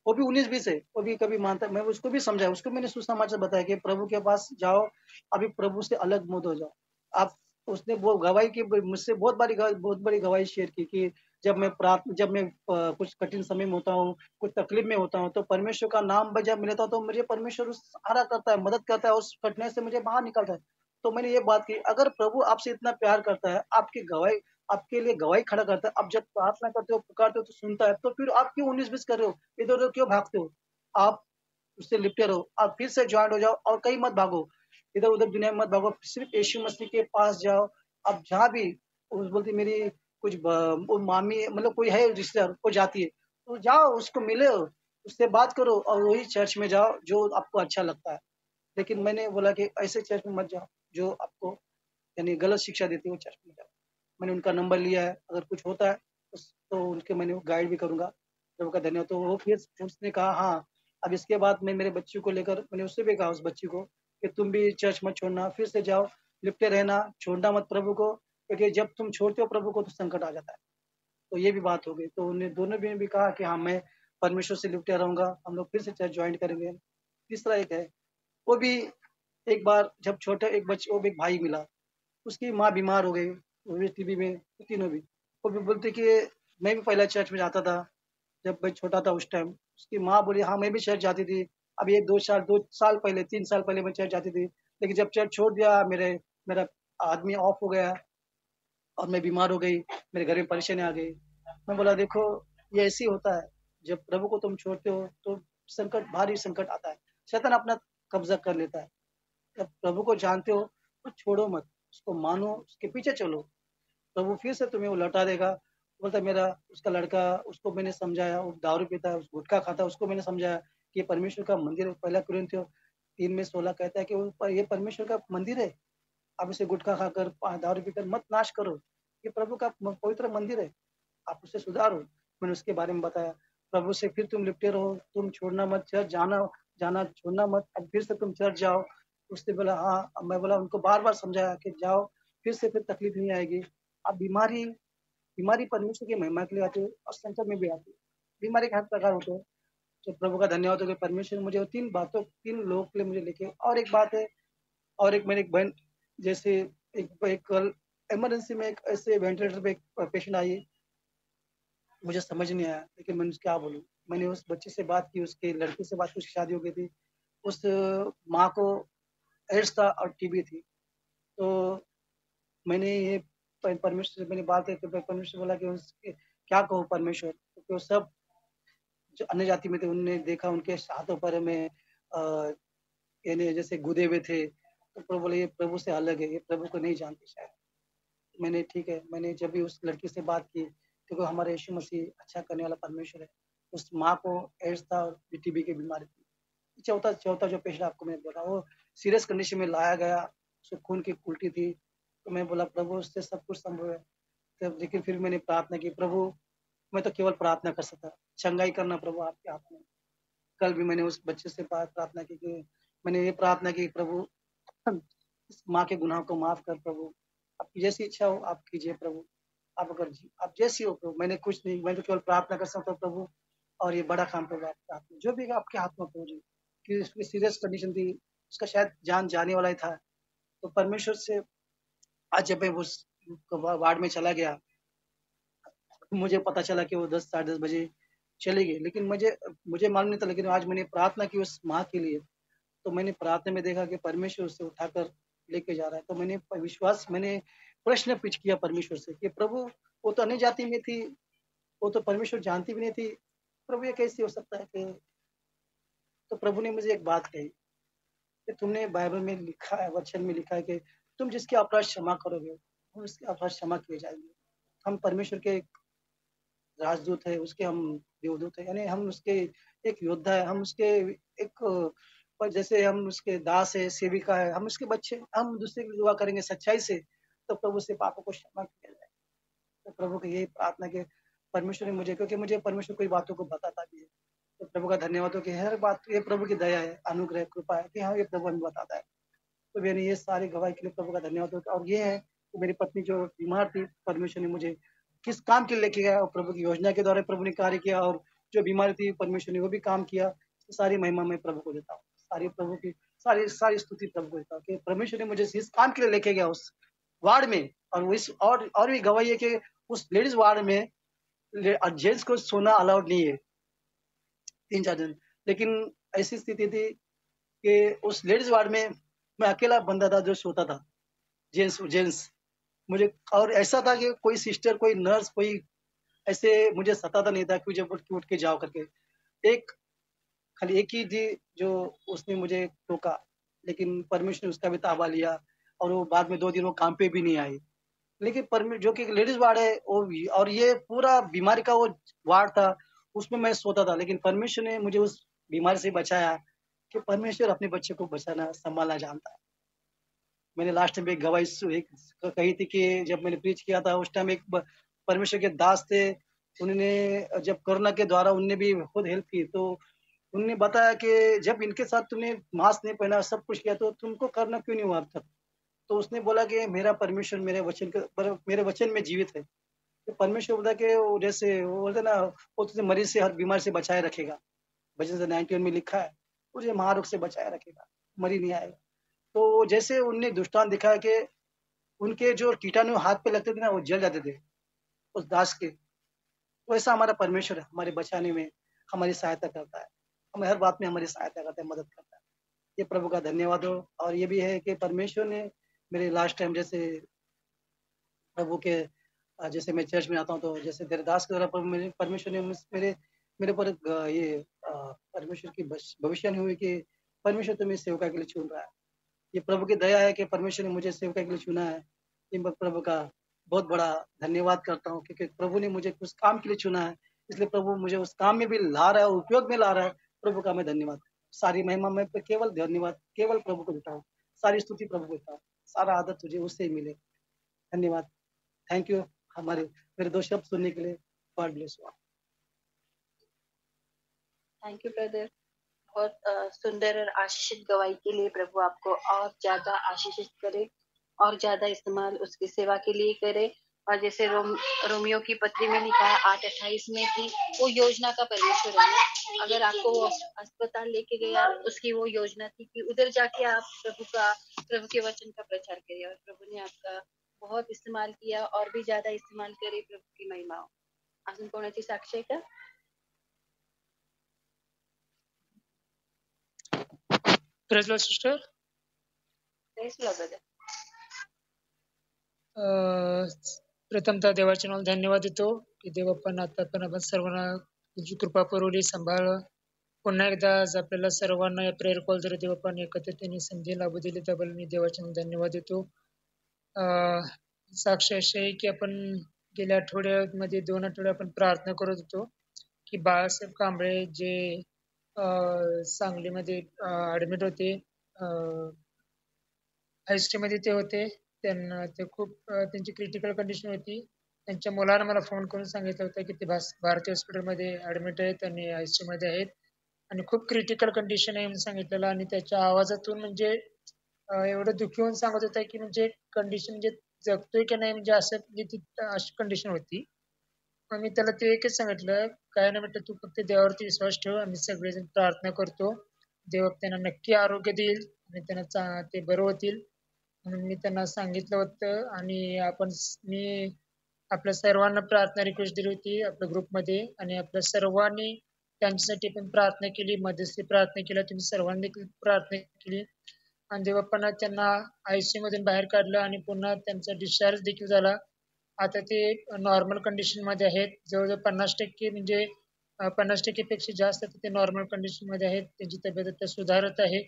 वो भी 19-20 है, वो भी कभी मानता है। मैं उसको भी समझाया, उसको मैंने सुसमाचार बताया कि प्रभु के पास जाओ, अभी प्रभु से अलग मत हो जाओ। आप उसने वो गवाही की, मुझसे बहुत बड़ी गवाही शेयर की कि जब मैं कुछ कठिन समय में होता हूँ, कुछ तकलीफ में होता हूँ, तो परमेश्वर का नाम जब लेता हूँ तो मुझे परमेश्वर सहारा करता है, मदद करता है, उस कठिनाई से मुझे बाहर निकालता है। तो मैंने ये बात की, अगर प्रभु आपसे इतना प्यार करता है, आपके लिए गवाही खड़ा करता है, आप जब प्रार्थना करते हो, पुकारते हो तो सुनता है, तो फिर आप क्यों 19-20 कर रहे हो? इधर-उधर क्यों भागते हो? आप उससे लिपटे रहो, आप फिर से जॉइन हो जाओ और कहीं मत भागो। इधर-उधर दुनिया में मत भागो, सिर्फ यीशु मसीह के पास जाओ। अब जहाँ भी वो बोलती, मेरी कुछ वो मामी मतलब कोई है रिश्तेदार, वो जाती है, तो जाओ उसको मिलो, उससे बात करो और वही चर्च में जाओ जो आपको अच्छा लगता है। लेकिन मैंने बोला कि ऐसे चर्च में मत जाओ जो आपको यानी गलत शिक्षा देती है, वो चर्च में जाओ। मैंने उनका नंबर लिया है, अगर कुछ होता है तो उनके मैंने गाइड भी करूंगा। प्रभु का धन्यवाद। तो वो फिर उसने कहा, हाँ अब इसके बाद मैं मेरे बच्ची को लेकर, मैंने उससे भी कहा उस बच्ची को कि तुम भी चर्च मत छोड़ना, फिर से जाओ, लिपटे रहना, छोड़ना मत प्रभु को, क्योंकि जब तुम छोड़ते हो प्रभु को तो संकट आ जाता है। तो ये भी बात हो गई। तो उन्हें दोनों भी कहा कि हाँ मैं परमेश्वर से लिपटे रहूंगा, हम लोग फिर से चर्च ज्वाइन करेंगे। तीसरा एक है, वो भी एक बार जब छोटा एक बच्चे, वो एक भाई मिला, उसकी माँ बीमार हो गई, वो भी टीबी में, तीनों भी। वो भी बोलते कि मैं भी पहला चर्च में जाता था जब मैं छोटा था उस टाइम। उसकी माँ बोली, हाँ मैं भी चर्च जाती थी, अब ये 2 साल पहले 3 साल पहले मैं चर्च जाती थी, लेकिन जब चर्च छोड़ दिया, मेरा आदमी ऑफ हो गया और मैं बीमार हो गई, मेरे घर में परेशानी आ गई। मैं बोला देखो, ये ऐसे ही होता है, जब प्रभु को तुम छोड़ते हो तो भारी संकट आता है, शैतान अपना कब्जा कर लेता है। जब प्रभु को जानते हो तो छोड़ो मत, उसको मानो, उसके पीछे चलो, प्रभु फिर से तुम्हें वो लौटा देगा। बोलता मेरा उसका लड़का, उसको मैंने समझाया, वो दारू पीता है, गुटखा खाता है, उसको मैंने समझाया कि ये परमेश्वर का मंदिर है। पहला कुरिन्थियों 3:16 कहता है कि ये परमेश्वर का मंदिर है, आप इसे गुटखा खाकर दारू पीकर मत नाश करो, ये प्रभु का पवित्र मंदिर है, आप उसे सुधारो। मैंने उसके बारे में बताया। प्रभु से फिर तुम लिपटे रहो, तुम छोड़ना मत, चर्च जाना छोड़ना मत, अब फिर से तुम चर्च जाओ। उसने बोला हाँ। अब मैं बोला, उनको बार बार समझाया कि जाओ, फिर तकलीफ नहीं आएगी। अब बीमारी बीमारी परमेश्वर की महिमा के लिए आती है और संकट में भी आती है। बीमारी के हर प्रकार होते हैं। तो प्रभु का धन्यवाद हो कि परमेश्वर ने मुझे वो 3 लोगों के लिए मुझे लिखे। और एक बात है, और एक मेरी एक बहन, जैसे एक कल इमरजेंसी में एक ऐसे वेंटिलेटर पे एक पेशेंट आई, मुझे समझ नहीं आया, लेकिन मैंने क्या बोलूँ। मैंने उस बच्चे से बात की, उसके लड़के से बात की, उसकी शादी हो गई थी। उस माँ को एड्स था और टीबी थी। तो मैंने ये परमेश्वर से मैंने बात की, तो परमेश्वर से बोला कि उसके क्या कहूँ परमेश्वर? क्योंकि वो सब जो अन्य जाति में थे, उन्होंने देखा उनके हाथों पैरों में यानी जैसे गुदे हुए थे। तो प्रभु बोले ये प्रभु से अलग है, ये प्रभु को नहीं जानते शायद। मैंने ठीक है, मैंने जब भी उस लड़की से बात की, क्योंकि हमारा यीशु मसीह अच्छा करने वाला परमेश्वर है। उस माँ को एड्स था और टीबी की बीमारी थी। चौथा चौथा जो पेशेंट आपको मैं बोला, वो सीरियस कंडीशन में लाया गया, उसको खून की उल्टी थी। तो मैं बोला प्रभु उससे सब कुछ संभव है। तब लेकिन फिर मैंने प्रार्थना की, प्रभु मैं तो केवल प्रार्थना कर सकता, चंगाई करना प्रभु आपके हाथ में। कल भी मैंने उस बच्चे से प्रार्थना की कि मैंने ये प्रार्थना की, प्रभु इस माँ के गुनाहों को माफ कर प्रभु, आपकी जैसी इच्छा हो आप कीजिए प्रभु। आप अगर आप जैसी हो प्रभु, मैंने कुछ नहीं, मैं तो केवल प्रार्थना कर सकता हूँ प्रभु। और ये बड़ा काम प्रभु आपके हाथ में, जो भी आपके हाथ में प्रभु जी। कि उसकी सीरियस कंडीशन थी, उसका शायद जान जाने वाला ही था। तो परमेश्वर से आज जब मैं उस वार्ड में चला गया, मुझे पता चला कि वो 10 साढ़े 10 बजे चली गई, लेकिन मुझे मुझे मालूम नहीं था। लेकिन आज मैंने प्रार्थना की उस माँ के लिए, तो मैंने प्रार्थना में देखा कि परमेश्वर उसे उठाकर लेके जा रहा है। तो मैंने प्रश्न पूछ किया परमेश्वर से कि प्रभु वो तो अन्य जाति में थी, वो तो परमेश्वर जानती भी नहीं थी, प्रभु ये कैसे हो सकता है कि। तो प्रभु ने मुझे एक बात कही कि तुमने बाइबल में लिखा है, वचन में लिखा है कि तुम जिसके अपराध क्षमा करोगे हम उसके अपराध क्षमा किए जाएंगे। हम परमेश्वर के राजदूत है, उसके हम देवदूत है, यानी हम उसके एक योद्धा है, हम उसके एक पर जैसे हम उसके दास है, सेविका है, हम उसके बच्चे, हम दूसरे की दुआ करेंगे सच्चाई से, तो प्रभु से पापों को क्षमा किया जाए। तो प्रभु की यही प्रार्थना के परमेश्वर ने मुझे, क्योंकि मुझे परमेश्वर कोई बातों को बताता भी है, तो प्रभु का धन्यवाद हो कि हर बात ये प्रभु की दया है, अनुग्रह कृपा है कि हाँ ये प्रभु हमें बताता है। तो मैंने ये सारी गवाही के लिए प्रभु का धन्यवाद हो। और ये है कि मेरी पत्नी जो बीमार थी, परमेश्वर ने मुझे किस काम के लिए लेके गया और प्रभु की योजना के द्वारा प्रभु ने कार्य किया, और जो बीमारी थी परमेश्वर ने वो भी काम किया। तो सारी महिमा मैं प्रभु को देता हूँ, सारी प्रभु की सारी सारी स्तुति प्रभु को देता हूँ कि परमेश्वर ने मुझे इस काम के लिए लेके गया उस वार्ड में। और वो इस और भी गवाही है कि उस लेडीज वार्ड में जेंट्स को सोना अलाउड नहीं है 3-4 दिन। लेकिन ऐसी स्थिति थी कि उस लेडीज वार्ड में मैं अकेला बंदा था जो सोता था, जेंट्स मुझे। और ऐसा था कि कोई सिस्टर, कोई नर्स, कोई ऐसे मुझे सताता नहीं था कि जब उठ के जाओ करके। एक खाली एक ही थी जो उसने मुझे टोका, लेकिन परमेश्वर ने उसका भी ताबा लिया और वो बाद में 2 दिन वो काम पे भी नहीं आई। लेकिन जो कि लेडीज वार्ड है वो और ये पूरा बीमारी का वो वार्ड था, उसमें मैं सोता था, लेकिन परमेश्वर ने मुझे उस बीमारी से बचाया कि परमेश्वर अपने बच्चे को बचाना संभालना जानता है। मैंने लास्ट में एक गवाही एक कही थी कि जब मैंने प्रीच किया था उस टाइम एक परमेश्वर के दास थे, उन्होंने जब कोरोना के द्वारा उनने भी खुद हेल्प की, तो उन्होंने बताया कि जब इनके साथ तुमने मास्क नहीं पहना, सब कुछ किया, तो तुमको करना क्यों नहीं हुआ अब तक। तो उसने बोला कि मेरा परमेश्वर मेरे वचन में जीवित है। तो परमेश्वर बोला कि वो जैसे वो बोलते ना, वो तुझे मरीज से हर बीमारी से बचाए रखेगा। वचन से 91 में लिखा है, मुझे महारोग से बचाए रखेगा, मरी नहीं आएगा। तो जैसे उनने दृष्टांत दिखाया कि उनके जो कीटाणु हाथ पे लगते थे ना, वो जल जाते थे उस दास के। वैसा हमारा परमेश्वर है, हमारे बचाने में हमारी सहायता करता है, हमें हर बात में हमारी सहायता करता है, मदद करता है। ये प्रभु का धन्यवाद हो। और ये भी है कि परमेश्वर ने मेरे लास्ट टाइम जैसे प्रभु के जैसे मैं चर्च में आता हूँ, तो जैसे तेरे दास के द्वारा परमेश्वर ने मेरे मेरे पर ये परमेश्वर की भविष्यवाणी हुई कि परमेश्वर तुम्हें सेवका के लिए चुन रहा है। ये प्रभु की दया है कि परमेश्वर ने मुझे सेवका के लिए चुना है। ये मैं प्रभु का बहुत बड़ा धन्यवाद करता हूँ, क्योंकि प्रभु ने मुझे उस काम के लिए चुना है, इसलिए प्रभु मुझे उस काम में भी ला रहा है, उपयोग में ला रहा है। प्रभु का मैं धन्यवाद, सारी महिमा मैं केवल धन्यवाद केवल प्रभु को देता हूँ, सारी स्तुति प्रभु को देता हूँ, सारा आदर तुझे उससे ही मिले। धन्यवाद, थैंक यू मेरे 2 शब्द सुनने के लिए। God bless you. Thank you brother, बहुत सुंदर और आशीषित गवाही के लिए प्रभु आपको और ज्यादा आशीषित करे और ज्यादा इस्तेमाल उसकी सेवा के लिए करे। और जैसे रोमियो की पत्री में लिखा है 8:28 में कि वो योजना का परमेश्वर है। अगर आपको वो अस्पताल लेके गया, उसकी वो योजना थी कि उधर जाके आप प्रभु के वचन का प्रचार करिए, और प्रभु ने आपका बहुत इस्तेमाल किया और भी ज्यादा इस्तेमाल करे। प्रभु की महिमा हो। अजून कोणाची साक्ष आहे का? Praise Lord sister. Praise Lord brother. प्रथमतः देवाच्या नावाला धन्यवाद देतो की देवापण आता पण आपण सर्वांना तुझी कृपा पुरवली, सांभाळ. पुन्हा एकदा आज आपल्याला सर्वांना या प्रेयर कॉल जर देवापण एकत्रितपणे संधी लाभू दिली त्याबद्दल मी देवाच्या नावाला धन्यवाद देतो. साक्ष अशी आहे की आपण गेल्या आठवड्यामध्ये 2 आठवडे आपण प्रार्थना करत होतो की बाळासाहेब कांबळे जे सांगलीमध्ये ऍडमिट होते, ICU मध्ये ते होते. त्यांना ते खूप त्यांची क्रिटिकल कंडिशन होती. त्यांच्या मुलानं मला फोन करून सांगितलं होतं की ते भारती हॉस्पिटलमध्ये ऍडमिट आहेत आणि ICU मध्ये आहेत आणि खूप क्रिटिकल कंडिशन आहे म्हणून सांगितलेलं. आणि त्याच्या आवाजातून म्हणजे एवढं दुःखी होऊन सांगत होता की म्हणजे कंडिशन म्हणजे जगतोय की नाही म्हणजे असं म्हणजे अशी कंडिशन होती. मग मी त्याला ते एकच सांगितलं, काय नाही म्हटलं, तू फक्त देवावरती विश्वास ठेव, आम्ही सगळेजण प्रार्थना करतो, देव त्यांना नक्की आरोग्य देईल आणि त्यांना ते बरं होतील म्हणून मी त्यांना सांगितलं होतं. आणि मी आपल्या सर्वांना प्रार्थना रिक्वेस्ट दिली होती आपल्या ग्रुपमध्ये आणि आपल्या सर्वांनी त्यांच्यासाठी पण प्रार्थना केली, मध्यस्थी प्रार्थना केली, तुम्ही सर्वांनी प्रार्थना केली आणि देवापण त्यांना ICU मधून बाहेर काढलं आणि पुन्हा त्यांचा डिस्चार्ज देखील झाला. आता ते नॉर्मल कंडिशन मध्ये आहेत. जवळजवळ 50% म्हणजे 50% पेक्षा जास्त ते नॉर्मल कंडिशन मध्ये आहेत. त्यांची तब्येत आता सुधारत आहे.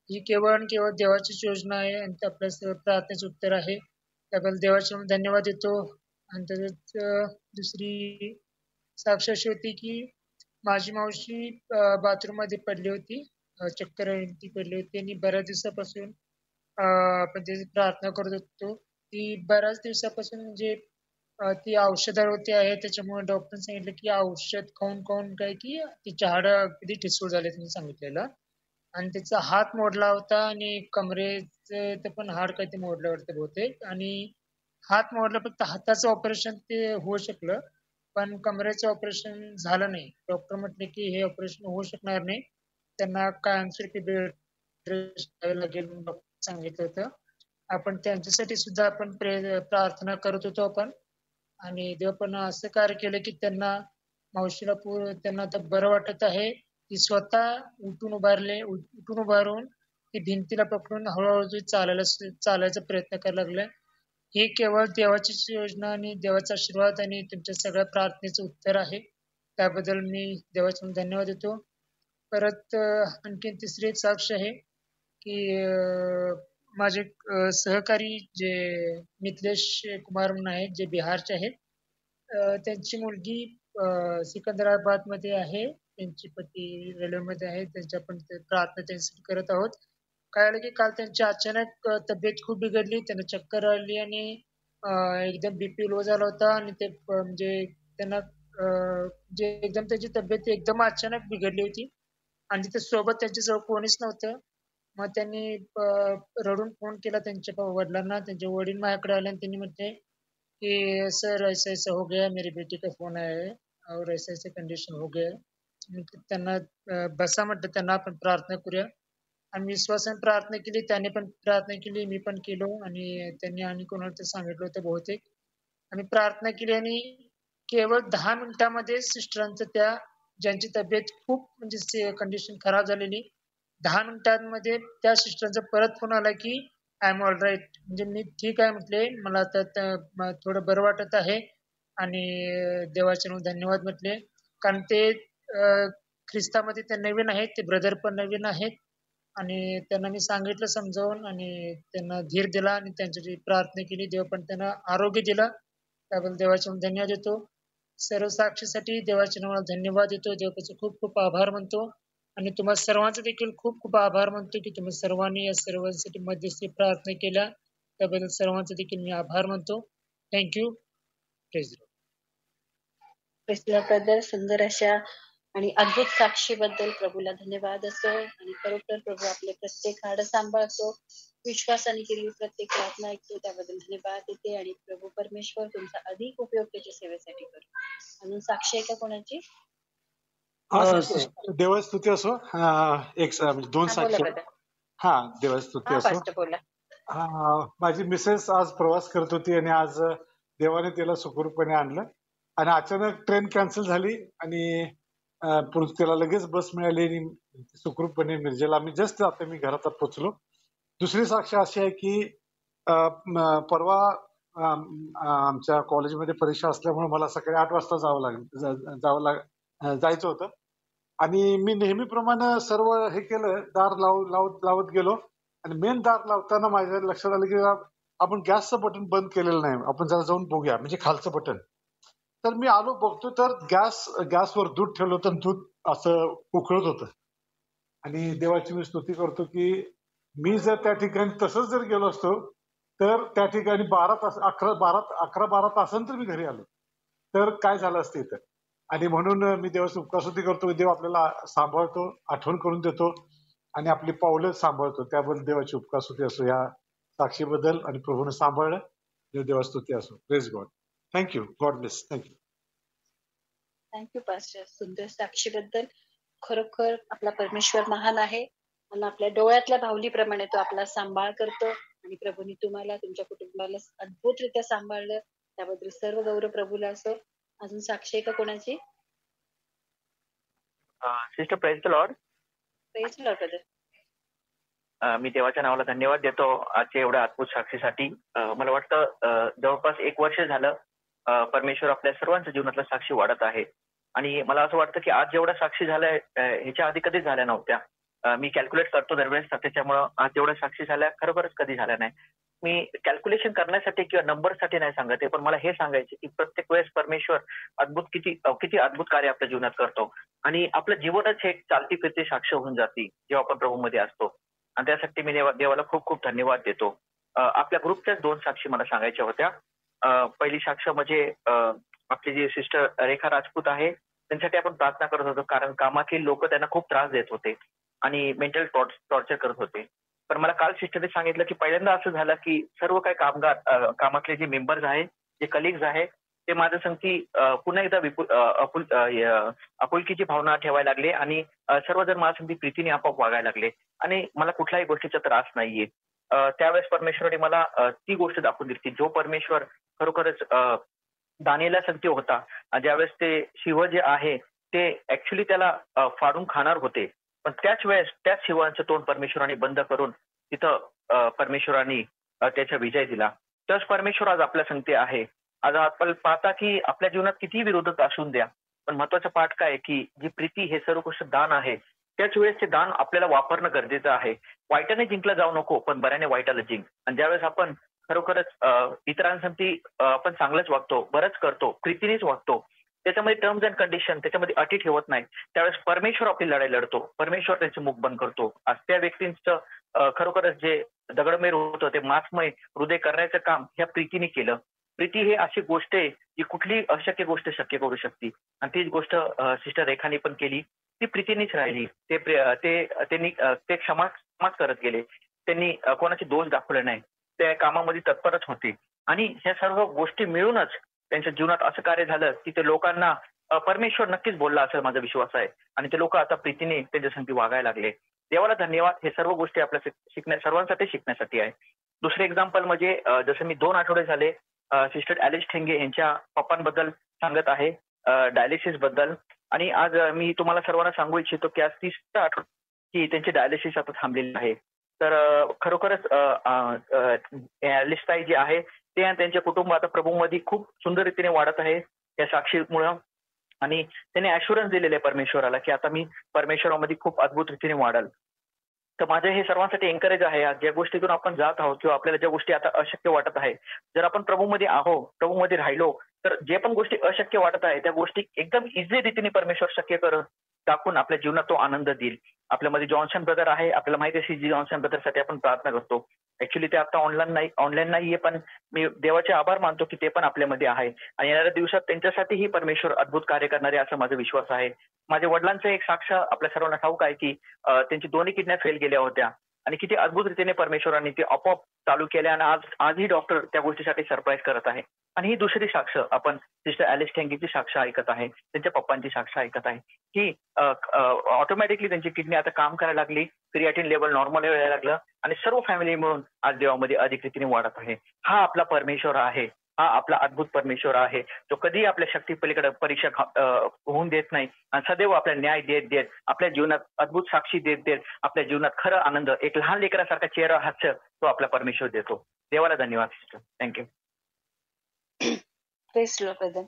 ही केवळ आणि केवळ देवाचीच योजना आहे आणि ते आपल्या प्रार्थनेचं उत्तर आहे. त्याबद्दल देवाचे धन्यवाद देतो. आणि त्याच्यात दुसरी साक्ष अशी होती की माझी मावशी बाथरूम मध्ये पडली होती, चक्कर ती पडली होती आणि बऱ्याच दिवसापासून आपण त्याची प्रार्थना करत होतो. ती बऱ्याच दिवसापासून म्हणजे ती औषधावरती आहे, त्याच्यामुळे डॉक्टर सांगितलं की औषध खाऊन खाऊन काय की तिची हाडं अगदी ठिसूळ झाले त्यांनी सांगितलेलं. आणि त्याचा हात मोडला होता आणि कमरेचं पण हाड काही ते मोडलं वाटतं बहुतेक. आणि हात मोडला, फक्त हाताचं ऑपरेशन ते होऊ शकलं पण कमरेचं ऑपरेशन झालं नाही. डॉक्टर म्हटले की हे ऑपरेशन होऊ शकणार नाही, त्यांना कायमस्वरूपी बेड रेस्ट घ्यावी लागेल म्हणून डॉक्टर सांगितलं होतं. आपण त्यांच्यासाठी सुद्धा आपण प्रार्थना करत होतो आपण. आणि देव पण असं कार्य केलं की त्यांना मावशीला त्यांना आता बरं वाटत आहे. ती स्वतः उठून उभारून ती भिंतीला पकडून हळूहळू चालायचा प्रयत्न करायला लागल्या. हे केवळ देवाचीच योजना आणि देवाचा आशीर्वाद आणि तुमच्या सगळ्या प्रार्थनेचं उत्तर आहे. त्याबद्दल मी देवाचा धन्यवाद देतो. परत आणखी तिसरी एक साक्ष आहे की माझे सहकारी जे मिथिलेश कुमार म्हणून आहेत, जे बिहारचे आहेत, त्यांची मुलगी सिकंदराबाद मध्ये आहे, त्यांची पती रेल्वेमध्ये आहे. त्यांच्या पण प्रार्थना त्यांच्यासाठी करत आहोत. काय आलं की काल त्यांची अचानक तब्येत खूप बिघडली, त्यांना चक्कर आली आणि एकदम BP लो झाला होता आणि ते म्हणजे त्यांना जे एकदम त्यांची तब्येत एकदम अचानक बिघडली होती आणि तिथे सोबत त्यांच्याजवळ कोणीच नव्हतं. मग त्यांनी रडून फोन केला त्यांच्या वडिलांना. त्यांचे वडील माझ्याकडे आले आणि त्यांनी म्हटले कि सर ऐसा ऐसा हो गया, मेरी बेटी का फोन आया है और ऐसा ऐसा कंडीशन हो गया है. त्यांना बसा म्हटलं, त्यांना आपण प्रार्थना करूया. आणि विश्वासाने प्रार्थना केली, त्याने पण प्रार्थना केली, मी पण केलो आणि त्यांनी आणि कोणाला तर सांगितलं होतं बहुतेक. आम्ही प्रार्थना केली आणि केवळ 10 मिनिटांमध्ये सिस्टरांचं त्या ज्यांची तब्येत खूप म्हणजे कंडिशन खराब झालेली, 10 मिनिटांमध्ये त्या सिस्टरांचा परत फोन आला की आय एम ऑल राईट, म्हणजे मी ठीक आहे म्हटले, मला आता थोडं बरं वाटत आहे. आणि देवाचे धन्यवाद म्हटले, कारण ते ख्रिस्तामध्ये ते नवीन आहेत, ते ब्रदर पण नवीन आहेत. आणि त्यांना मी सांगितलं समजावून आणि त्यांना धीर दिला आणि त्यांच्यासाठी प्रार्थना केली. देव पण त्यांना आरोग्य दिला. त्याबद्दल देवाचे धन्यवाद देतो. सर्व साक्षीसाठी देवाच्या नावाला धन्यवाद देतो. देवाचे खूप खूप आभार मानतो आणि तुम्हाला सर्वांचे देखील खूप खूप आभार मानतो की तुम्ही सर्वांनी या सर्वांसाठी मध्यस्थी प्रार्थना केल्या. त्याबद्दल सर्वांचे देखील मी आभार मानतो. थँक्यू. प्रेज ब्रदर, सुंदर अशा आणि अद्भुत साक्षीबद्दल प्रभूला धन्यवाद असो. आणि खरोखर प्रभू आपले प्रत्येक हाड सांभाळतो, विश्वासाने केलेली प्रत्येक प्रार्थना ऐकतो, त्याबद्दल धन्यवाद देते. आणि प्रभू परमेश्वर तुमचा अधिक उपयोग त्याच्या सेवेसाठी करू. अजून साक्षी आहे का कोणाची? देवस्तुती असो. एक 2 साक्षी. देवस्तुती असो. माझी मिसेस आज प्रवास करत होती आणि आज देवाने तिला सुखरूपपणे आणलं आणि अचानक ट्रेन कॅन्सल झाली आणि त्याला लगेच बस मिळाली आणि सुखरूपपणे मिरजेला आम्ही जस्ट आता मी घरात पोहोचलो. दुसरी साक्ष अशी आहे की परवा आमच्या कॉलेजमध्ये परीक्षा असल्यामुळे मला सकाळी 8 वाजता जायचं होतं आणि मी नेहमीप्रमाणे सर्व हे केलं, दार लावत गेलो आणि मेन दार लावताना माझ्या लक्षात आलं की आपण गॅसचं बटन बंद केलेलं नाही, आपण जरा जाऊन बघूया, म्हणजे खालचं बटन. तर मी आलो बघतो तर गॅसवर दूध ठेवलं होतं आणि दूध असं उकळत होतं. आणि देवाची मी स्तुती करतो की मी जर त्या ठिकाणी तसंच जर गेलो असतो तर त्या ठिकाणी 11-12 तासानंतर मी घरी आलो तर काय झालं असतं इथं. आणि म्हणून मी देवाची उपकारस्तुती करतो, देव आपल्याला सांभाळतो, आठवण करून देतो आणि आपली पावलं सांभाळतो. त्याबद्दल देवाची उपकारस्तुती असो, या साक्षीबद्दल आणि प्रभूने सांभाळलं देवाची स्तुती असो. Praise God. Thank you. God bless. Thank you. Thank you pastor, सुंदर साक्षीबद्दल. खरोखर आपला परमेश्वर महान आहे आणि आपल्या डोळ्यातल्या भावलीप्रमाणे तो आपला सांभाळ करतो आणि प्रभूने तुम्हाला, तुमच्या कुटुंबाला अद्भुतरित्या सांभाळलं, त्याबद्दल सर्व गौरव प्रभूला असो. अजून साक्षी आहे का कोणाची? Sister praise the Lord. Praise the Lord brother. मी देवाच्या नावाला धन्यवाद देतो आजच्या एवढ्या अद्भुत साक्षीसाठी. मला वाटतं जवळपास 1 वर्ष झालं परमेश्वर आपल्या सर्वांच्या जीवनातल्या साक्षी वाढत आहे आणि मला असं वाटतं की आज जेवढ्या साक्षी झाल्या ह्याच्या आधी कधीच झाल्या नव्हत्या. मी कॅल्क्युलेट करतो दरवेळेस, त्याच्यामुळं आज जेवढ्या साक्षी झाल्या खरोखरच कधी झाल्या नाही. मी कॅल्क्युलेशन करण्यासाठी किंवा नंबरसाठी नाही सांगत आहे, पण मला हे सांगायचे की प्रत्येक वेळेस परमेश्वर किती अद्भुत कार्य आपल्या जीवनात करतो आणि आपलं जीवनच हे चालती फिरती साक्ष होऊन जाते जेव्हा आपण प्रभूमध्ये असतो. आणि त्यासाठी मी देवाला खूप खूप धन्यवाद देतो. आपल्या ग्रुपच्याच 2 साक्षी मला सांगायच्या होत्या. पहिली साक्ष म्हणजे आपली जी सिस्टर रेखा राजपूत आहे, त्यांच्यासाठी आपण प्रार्थना करत होतो, कारण कामातील लोक त्यांना खूप त्रास देत होते आणि मेंटल टॉर्चर करत होते. पण मला काल सिस्टरने सांगितलं की पहिल्यांदा असं झालं की सर्व काही कामातले जे मेंबर्स आहेत, जे कलिग्स आहेत, ते माझ्या संगती पुन्हा एकदा आपुलकीची भावना ठेवायला लागले आणि सर्वजण माझ्या संगती प्रीतीने आपोआप वागायला लागले आणि मला कुठल्याही गोष्टीचा त्रास नाहीये. त्यावेळेस परमेश्वराने मला ती गोष्ट दाखवून दिली की जो परमेश्वर खरोखरच दानियेला संगती होता, ज्यावेळेस ते शिव जे आहे ते ऍक्च्युली त्याला फाडून खाणार होते, पण त्याच वेळेस त्याच शिवांचं तोंड परमेश्वराने बंद करून तिथं परमेश्वराने त्याचा विजय दिला. तोच परमेश्वर आज आपल्या संगती आहे. आज आपण पाहता की आपल्या जीवनात किती विरोधक असून द्या, पण महत्वाचा पाठ काय की जी प्रीती हे सर्व गोष्ट दान आहे, त्याच वेळेस ते दान आपल्याला वापरणं गरजेचं आहे. वाईटाने जिंकलं जाऊ नको, पण बऱ्याने वाईटाला जिंक. आणि ज्यावेळेस आपण खरोखरच इतरांसाठी आपण चांगलंच वागतो, बरंच करतो, प्रीतीनेच वागतो, त्याच्यामध्ये टर्म्स अँड कंडिशन, त्याच्यामध्ये अटी ठेवत नाही, त्यावेळेस परमेश्वर आपली लढाई लढतो, परमेश्वर त्यांचे मुख बंद करतो. आज त्या व्यक्तींचं खरोखरच जे दगडमेर होतं ते मांसमय हृदय करण्याचं काम ह्या प्रीतीने केलं. प्रीती ही अशी गोष्ट आहे की कुठली अशक्य गोष्ट शक्य करू शकते आणि तीच गोष्ट सिस्टर रेखाने पण केली. ती प्रीतीनेच राहिली. ते क्षमा करत गेले. त्यांनी कोणाचे दोष दाखवले नाही. त्या कामामध्ये तत्परच होते आणि ह्या सर्व गोष्टी मिळूनच त्यांच्या जीवनात असं कार्य झालं की ते लोकांना परमेश्वर नक्कीच बोलला असेल माझा विश्वास आहे आणि ते लोक आता प्रीतीने त्यांच्या संगती वागायला लागले. देवाला धन्यवाद. हे सर्व गोष्टी आपल्या सर्वांसाठी शिकण्यासाठी आहे. दुसरे एक्झाम्पल म्हणजे जसं मी 2 आठवडे झाले सिस्टर ॲलिस ठेंगे यांच्या पप्पांबद्दल सांगत आहे, डायलिसिस बद्दल. आणि आज मी तुम्हाला सर्वांना सांगू इच्छितो की आज 30 आठवडे की त्यांची डायलिसिस आता थांबलेली आहे. तर खरोखरच ॲलिस ताई जे आहे ते आणि त्यांचे कुटुंब आता प्रभूमध्ये खूप सुंदर रीतीने वाढत आहे या साक्षीमुळं. आणि त्यांनी ॲश्युरन्स दिलेले आहे परमेश्वराला की आता मी परमेश्वरामध्ये खूप अद्भुत रीतीने वाढल. तर माझं हे सर्वांसाठी एनकरेज आहे, ज्या गोष्टीतून आपण जात आहोत किंवा आपल्याला ज्या गोष्टी आता अशक्य वाटत आहे, जर आपण प्रभूमध्ये प्रभूमध्ये राहिलो तर जे पण गोष्टी अशक्य वाटत आहे त्या गोष्टी एकदम इझी रीतीने परमेश्वर शक्य करून दाखवून आपल्या जीवनात तो आनंद देईल. आपल्यामध्ये जॉन्सन ब्रदर आहे, आपल्याला माहिती आहे जी जॉन्सन ब्रदरसाठी आपण प्रार्थना करतो. ऍक्च्युली ते आता ऑनलाईन नाहीये, पण मी देवाचे आभार मानतो की ते पण आपल्यामध्ये आहे आणि येणाऱ्या दिवसात त्यांच्यासाठीही परमेश्वर अद्भुत कार्य करणारे असा माझा विश्वास आहे. माझ्या वडिलांचं एक साक्ष आपल्या सर्वांना ठाऊक आहे की त्यांची 2 किडन्या फेल गेल्या होत्या आणि किती अद्भुत रीतीने परमेश्वरांनी ते आपोआप चालू केल्या आणि आजही डॉक्टर त्या गोष्टीसाठी सरप्राईज करत आहे. आणि ही दुसरी साक्ष आपण सिस्टर ॲलिस ठेंगेची साक्ष ऐकत आहे, त्यांच्या पप्पांची साक्ष ऐकत आहे की ऑटोमॅटिकली त्यांची किडनी आता काम करायला लागली, क्रिएटिन लेवल नॉर्मल यायला लागलं आणि सर्व फॅमिली मिळून आज देवामध्ये अधिक रीतीने वाढत आहे. हा आपला परमेश्वर आहे हा आपला अद्भुत परमेश्वर आहे, जो कधीही आपल्या शक्ती पलीकडे परीक्षा होऊन देत नाही आणि सदैव आपल्याला न्याय देत देत आपल्या जीवनात अद्भुत साक्षी देत देत आपल्या जीवनात खरं आनंद, एक लहान लेकरासारखा चेहरा हास्य तो आपला परमेश्वर देतो. देवाला धन्यवाद sister. Thank you. Press Lord brother.